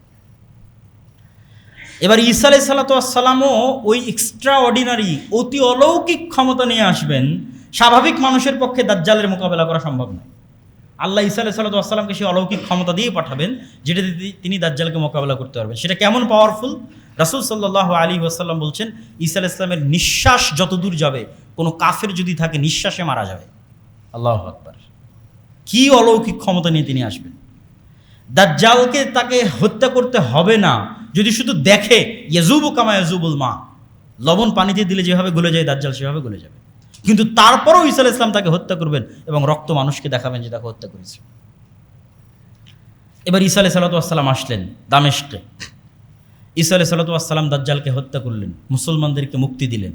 এবার ঈসা আলাইহিস সালাতু ওয়াস সালামও ওই এক্সট্রা অর্ডিনারি অতি অলৌকিক ক্ষমতা নিয়ে আসবেন। স্বাভাবিক মানুষের পক্ষে দাজ্জালের মোকাবেলা করা সম্ভব নয়। আল্লাহ ঈসা আলাইহিস সালাতু ওয়াস সালামকে সেই অলৌকিক ক্ষমতা দিয়ে পাঠাবেন যেটা তিনি দাজ্জালকে মোকাবেলা করতে পারবেন। সেটা কেমন পাওয়ারফুল? রাসূল সাল্লাল্লাহু আলাইহি ওয়াসাল্লাম বলছেন ঈসা আলাইহিস সালামের নিঃশ্বাস যত দূর যাবে কোনো কাফের যদি থাকে নিঃশ্বাসে মারা যাবে। আল্লাহু আকবার! কি অলৌকিক ক্ষমতা নিয়ে তিনি আসবেন। দাজ্জালকে তাকে হত্যা করতে হবে না, যদি শুধু দেখে ইয়াজুবু কামা ইয়াজুবুল মা, লবণ পানিতে দিলে যেভাবে গলে যায় দাজ্জাল সেভাবে গলে যাবে, কিন্তু তারপরও ঈসা আলাইহিস সালাম তাকে হত্যা করবেন এবং রক্ত মানুষকে দেখাবেন যে তাকে হত্যা করেছে। এবার ঈসা আলাইহিস সালাতু ওয়াস সালাম আসলেন দামেস্কে। ঈসা আলাইহিস সালাতু ওয়াস সালাম দাজ্জালকে হত্যা করলেন, মুসলমানদেরকে মুক্তি দিলেন।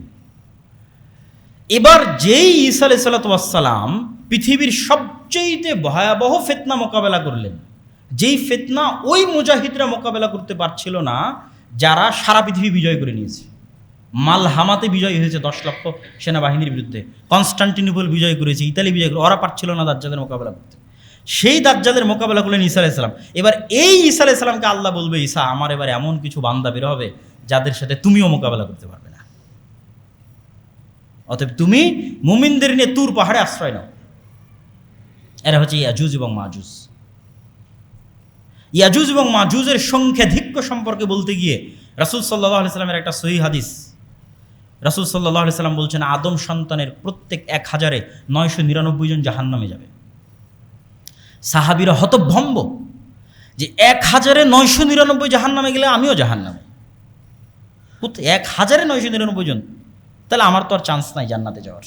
এবার যেই ঈসা আলাইহিস সালাতু ওয়াস সালাম পৃথিবীর সবচেয়ে ভয়াবহ ফিতনা মোকাবেলা করলেন, যেই ফিতনা ওই মুজাহিদরা মোকাবেলা করতে পারছিল না যারা সারা পৃথিবী বিজয় করে নিয়েছে। মালহামাতে বিজয় হয়েছে 10 লক্ষ সেনাবাহিনীর বিরুদ্ধে, কনস্টান্টিনোপল বিজয় করেছে, ইতালি বিজয় করে, ওরা পারছিল না দাজ্জালের মোকাবেলা করতে। সেই দাজ্জালের মোকাবেলা করলেন ঈসা আলাইহিস সালাম। এবার এই ঈসা আলাইহিস সালামকে আল্লাহ বলবে, ঈসা আমার এবার এমন কিছু বান্দা বের হবে যাদের সাথে তুমিও মোকাবেলা করতে পারবে না, অতএব তুমি মুমিনদের নিয়ে তুর পাহাড়ে আশ্রয় নাও। এরা হচ্ছে ইয়াজুজ এবং মাজুজ। ইয়াজুজ এবং মাজুজের সংখ্যাধিক্য সম্পর্কে বলতে গিয়ে রাসূল সাল্লাল্লাহু আলাইহি সাল্লামের একটা সহিহ হাদিস, রাসূল সাল্লাল্লাহু আলাইহি সাল্লাম বলছেন আদম সন্তানের প্রত্যেক 1000-এ 999 জন জাহান্নামে যাবে। সাহাবীরা হতভম্ব যে 1000-এ 999 জাহান্নামে গেলে আমিও জাহান্নামে। 1000-এ 999 জন, তাহলে আমার তো আর চান্স নাই জান্নাতে যাওয়ার।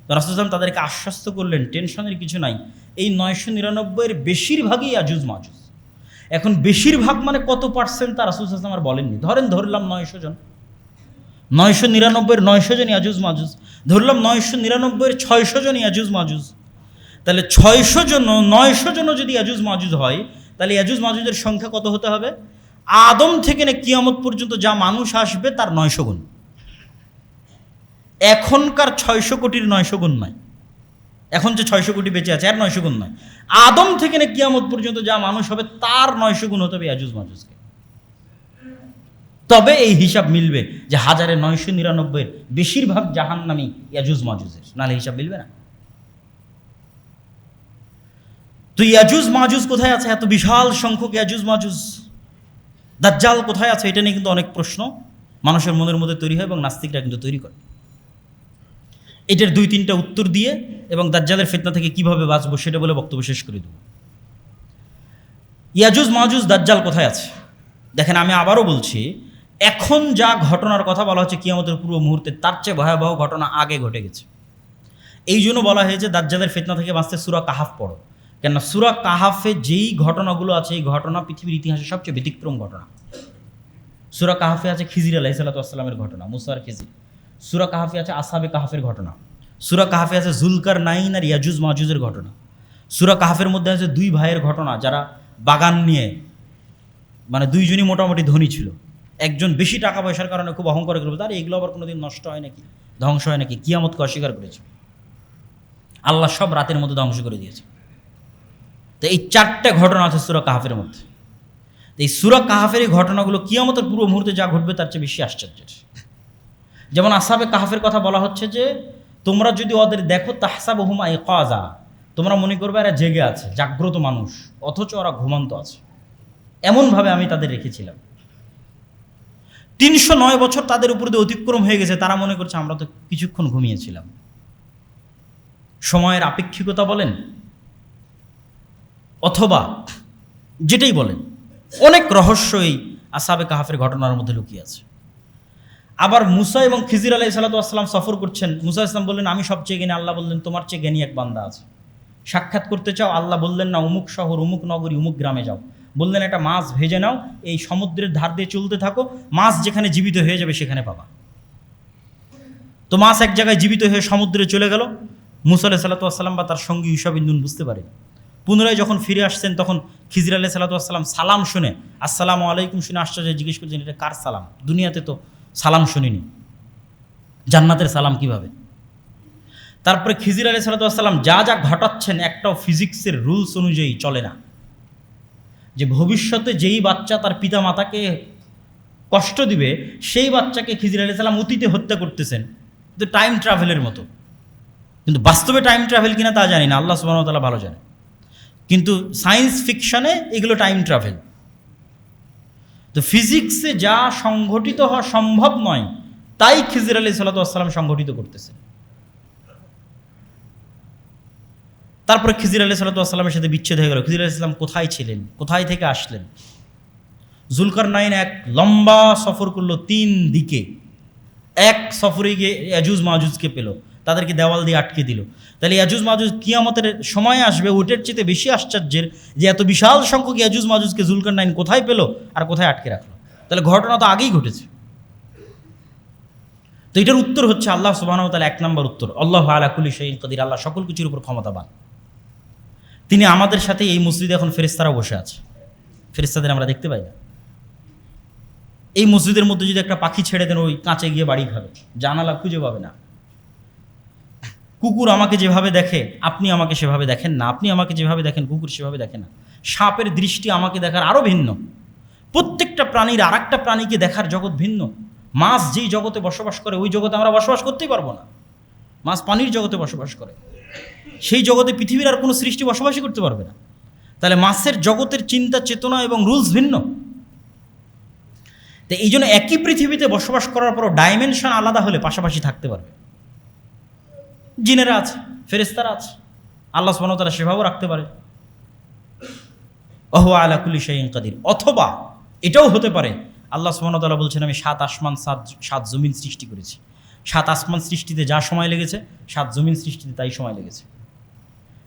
তো রাসূল সাল্লাল্লাহু তাদেরকে আশ্বস্ত করলেন টেনশনের কিছু নাই, এই 999-এর বেশিরভাগই ইয়াজুজ মাজুজ। এখন বেশিরভাগ মানে কত পার্সেন্ট তা রাসূল সাল্লাল্লাহু আর বলেননি। ধরলাম 900 জন, 999-এর 900 জন ইয়াজুজ মাজুজ, ধরলাম 999-এর 600 জন ইয়াজুজ মাজুজ। তাহলে 600 জন 900 জনও যদি ইয়াজুজ মাজুজ হয় তাহলে ইয়াজুজ মাজুজের সংখ্যা কত হতে হবে? আদম থেকে না কিয়ামত পর্যন্ত যা মানুষ আসবে তার 900 গুণ। এখনকার 600 কোটির 900 গুণ নয়, এখন যে 600 কোটি বেঁচে আছে আর 900 গুণ নয়, আদম থেকে না কিয়ামত পর্যন্ত যা মানুষ হবে তার 900 গুণ হতে হবে ইয়াজুজ মাজুজকে। তবে এই হিসাব মিলবে যে 1000-এ 999-এর বেশিরভাগ জাহান্নামী ইয়াজুজ মাজুজের, নাহলে হিসাব মিলবে না। তো ইয়াজুজ মাজুজ কোথায় আছে? এত বিশাল সংখ্যক ইয়াজুজ মাজুজ। দাজ্জাল কোথায় আছে? এটা নিয়ে কিন্তু অনেক প্রশ্ন মানুষের মনের মধ্যে তৈরি হয় এবং নাস্তিকরা কিন্তু তৈরি করে। এটার 2-3টা উত্তর দিয়ে এবং দাজ্জালের ফিতনা থেকে কিভাবে বাঁচবো সেটা বলে বক্তব্য শেষ করে দেব। ইয়াজুজ মাজুজ দাজ্জাল কোথায় আছে? দেখেন, আমি আবারও বলছি, এখন যা ঘটনার কথা বলা হচ্ছে কিয়ামতের পূর্ব মুহূর্তে, তার চেয়ে ভয়াবহ ঘটনা আগে ঘটে গেছে। এই জন্য বলা হয়েছে দাজ্জালের ফিতনা থেকে বাঁচতে সূরা কাহাফ পড়ো। কেননা সূরা কাহাফে যেই ঘটনাগুলো আছে, এই ঘটনা পৃথিবীর ইতিহাসে সবচেয়ে ব্যতিক্রম ঘটনা। সূরা কাহাফে আছে খিজির আলাইহিস সালাতু ওয়াস সালামের ঘটনা, মুসা আর খিজির। সূরা কাহাফে আছে আসহাবে কাহাফের ঘটনা। সূরা কাহাফে আছে জুলকারনাইন আর ইয়াজুজ মাজুজের ঘটনা। সূরা কাহাফের মধ্যে আছে দুই ভাইয়ের ঘটনা যারা বাগান নিয়ে, মানে দুইজনই মোটামুটি ধনী ছিল। একজন বেশি টাকা পয়সার কারণে খুব অহংকার করবে, তার এগুলো আবার কোনোদিন নষ্ট হয় নাকি, ধ্বংস হয় নাকি, কিয়ামতকে অস্বীকার করেছে। আল্লাহ সব রাতের মধ্যে ধ্বংস করে দিয়েছে। তো এই চারটে ঘটনা আছে সূরা কাহাফের মধ্যে। তো এই সূরা কাহাফের এই ঘটনাগুলো কিয়ামতের পূর্ব মুহূর্তে যা ঘটবে তার চেয়ে বেশি আশ্চর্যের। যেমন আসহাবে কাহাফের কথা বলা হচ্ছে যে তোমরা যদি ওদের দেখো তাহসাবুহুম আইকাযা, তোমরা মনে করবে এরা জেগে আছে, জাগ্রত মানুষ, অথচ ওরা ঘুমন্ত আছে। এমনভাবে আমি তাদের রেখেছিলাম। 309 বছর তাদের উপর দিয়ে অতিক্রম হয়ে গেছে, তারা মনে করছে আমরা তো কিছুক্ষণ ঘুমিয়েছিলাম। সময়ের আপেক্ষিকতা বলেন অথবা যেটাই বলেন, অনেক রহস্য এই আসহাবে কাহাফের ঘটনার মধ্যে লুকিয়ে আছে। আবার মুসা এবং খিজির আলাইহিস সালাতু ওয়াস সালাম সফর করছেন। মুসা ইসলাম বললেন আমি সবচেয়ে জ্ঞানী, আল্লাহ বললেন তোমার চেয়ে জ্ঞানী এক বান্দা আছে, সাক্ষাৎ করতে চাও? আল্লাহ বললেন না, অমুক শহর, অমুক নগরী, অমুক গ্রামে যাও। বললেন একটা মাছ ভেজে নাও, এই সমুদ্রের ধার দিয়ে চলতে থাকো, মাছ যেখানে জীবিত হয়ে যাবে সেখানে পাবা। তো মাছ এক জায়গায় জীবিত হয়ে সমুদ্রে চলে গেল। মুসা আলাইহিস সালাতু ওয়াস সালাম বা তার সঙ্গী ইউশা বিন নুন বুঝতে পারে। পুনরায় যখন ফিরে আসছেন তখন খিজির আলাইহিস সালাতু ওয়াস সালাম সালাম শুনে, আসসালামু আলাইকুম শুনে আশ্চর্য জিজ্ঞেস করছেন এটা কার সালাম? দুনিয়াতে তো সালাম শুনিনি, জান্নাতের সালাম কিভাবে? তারপরে খিজির আলাইহিস সালাতু ওয়াস সালাম যা যা ঘটাচ্ছেন একটাও ফিজিক্সের রুলস অনুযায়ী চলে না। যে ভবিষ্যতে যেই বাচ্চা তার পিতা মাতাকে কষ্ট দিবে সেই বাচ্চাকে খিজির আলাইহিস সালাম অতীতে হত্যা করতেছেন, কিন্তু টাইম ট্রাভেলের মতো। কিন্তু বাস্তবে টাইম ট্রাভেল কিনা তা জানি না, আল্লাহ সুবহানাহু ওয়া তাআলা ভালো জানে। কিন্তু সায়েন্স ফিকশনে এগুলো টাইম ট্রাভেল। তো ফিজিক্সে যা সংঘটিত হওয়া সম্ভব নয় তাই খিজির আলাইহিস সালাতু ওয়াস সালাম সংঘটিত করতেছেন। তারপরে খিজির আলাইহিস সালাতু ওয়াস সালামের সাথে বিচ্ছেদ হয়ে গেল। খিজির আলাইহিস সালাম কোথায় ছিলেন, কোথায় থেকে আসলেন? জুলকারনাইন এক লম্বা সফর করলো 3 দিকে। এক সফরে গিয়ে ইয়াজুজ মাজুজকে পেল, তাদেরকে দেওয়াল দিয়ে আটকে দিল। তাহলে ইয়াজুজ মাজুজ কিয়ামতের সময় আসবে, ওইটার চেয়ে বেশি আশ্চর্যের যে এত বিশাল সংখ্যক ইয়াজুজ মাজুজকে জুলকারনাইন কোথায় পেল আর কোথায় আটকে রাখলো। তাহলে ঘটনা তো আগেই ঘটেছে। তো এটার উত্তর হচ্ছে আল্লাহ সুবহানাহু ওয়া তাআলা, 1 নম্বর উত্তর, আল্লাহু আলা কুল্লি শাইইন কাদির, আল্লাহ সকল কিছুর উপর ক্ষমতাবান। তিনি আমাদের সাথে এই মসজিদে এখন ফেরেশতারাও বসে আছে, ফেরেশতাদের আমরা দেখতে পাই না। এই মসজিদের মধ্যে যদি একটা পাখি ছেড়ে দেন, ওই কাঁচে গিয়ে বাড়ি খাবে, জানালা খুঁজে পাবে না। কুকুর আমাকে যেভাবে দেখে আপনি আমাকে সেভাবে দেখেন না, আপনি আমাকে যেভাবে দেখেন কুকুর সেভাবে দেখে না। সাপের দৃষ্টি আমাকে দেখার আরও ভিন্ন। প্রত্যেকটা প্রাণীর আর একটা প্রাণীকে দেখার জগৎ ভিন্ন। মাছ যেই জগতে বসবাস করে ওই জগতে আমরা বসবাস করতেই পারবো না। মাছ পানির জগতে বসবাস করে, সেই জগতে পৃথিবীর আর কোনো সৃষ্টি বসবাসই করতে পারবে না। তাহলে মাছের জগতের চিন্তা চেতনা এবং রুলস ভিন্ন। তো এই জন্য একই পৃথিবীতে বসবাস করার পরও ডাইমেনশন আলাদা হলে পাশাপাশি থাকতে পারবে। জিনেরা আছে, ফেরেশতারা আছে, আল্লাহ সুবহানাহু ওয়া তাআলা সেভাবেও রাখতে পারে। ওয়া হুয়া আলা কুল্লি শাইইন কাদির। অথবা এটাও হতে পারে আল্লাহ সুবহানাহু ওয়া তাআলা বলছেন আমি 7 আসমান 7 জমিন সৃষ্টি করেছি। 7 আসমান সৃষ্টিতে যা সময় লেগেছে 7 জমিন সৃষ্টিতে তাই সময় লেগেছে,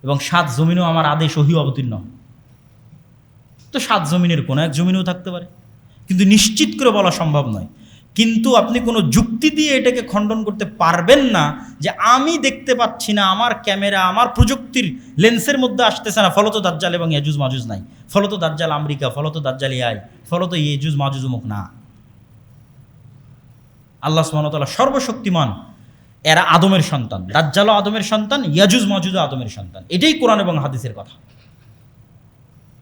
এবং 7 জমিনও আমার আদেশ ওহী অবতীর্ণ। তো 7 জমিনের কোনো এক জমিনেও থাকতে পারে, কিন্তু নিশ্চিত করে বলা সম্ভব নয়। কিন্তু আপনি কোনো যুক্তি দিয়ে এটাকে খণ্ডন করতে পারবেন না যে আমি দেখতে পাচ্ছি না, আমার ক্যামেরা আমার প্রযুক্তির লেন্সের মধ্যে আসতেছে না, ফলত দাজ্জাল এবং ইয়াজুজ মাজুজ নাই, ফলত দাজ্জাল আমেরিকা, ফলত দাজ্জাল এআই, ফলত ইয়াজুজ মাজুজ মুখ না। আল্লাহ সুবহানাহু ওয়া তাআলা সর্বশক্তিমান। এরা আদমের সন্তান, দাজ্জালও আদমের সন্তান, ইয়াজুজ মাজুজও আদমের সন্তান। এটাই কোরআন এবং হাদিসের কথা।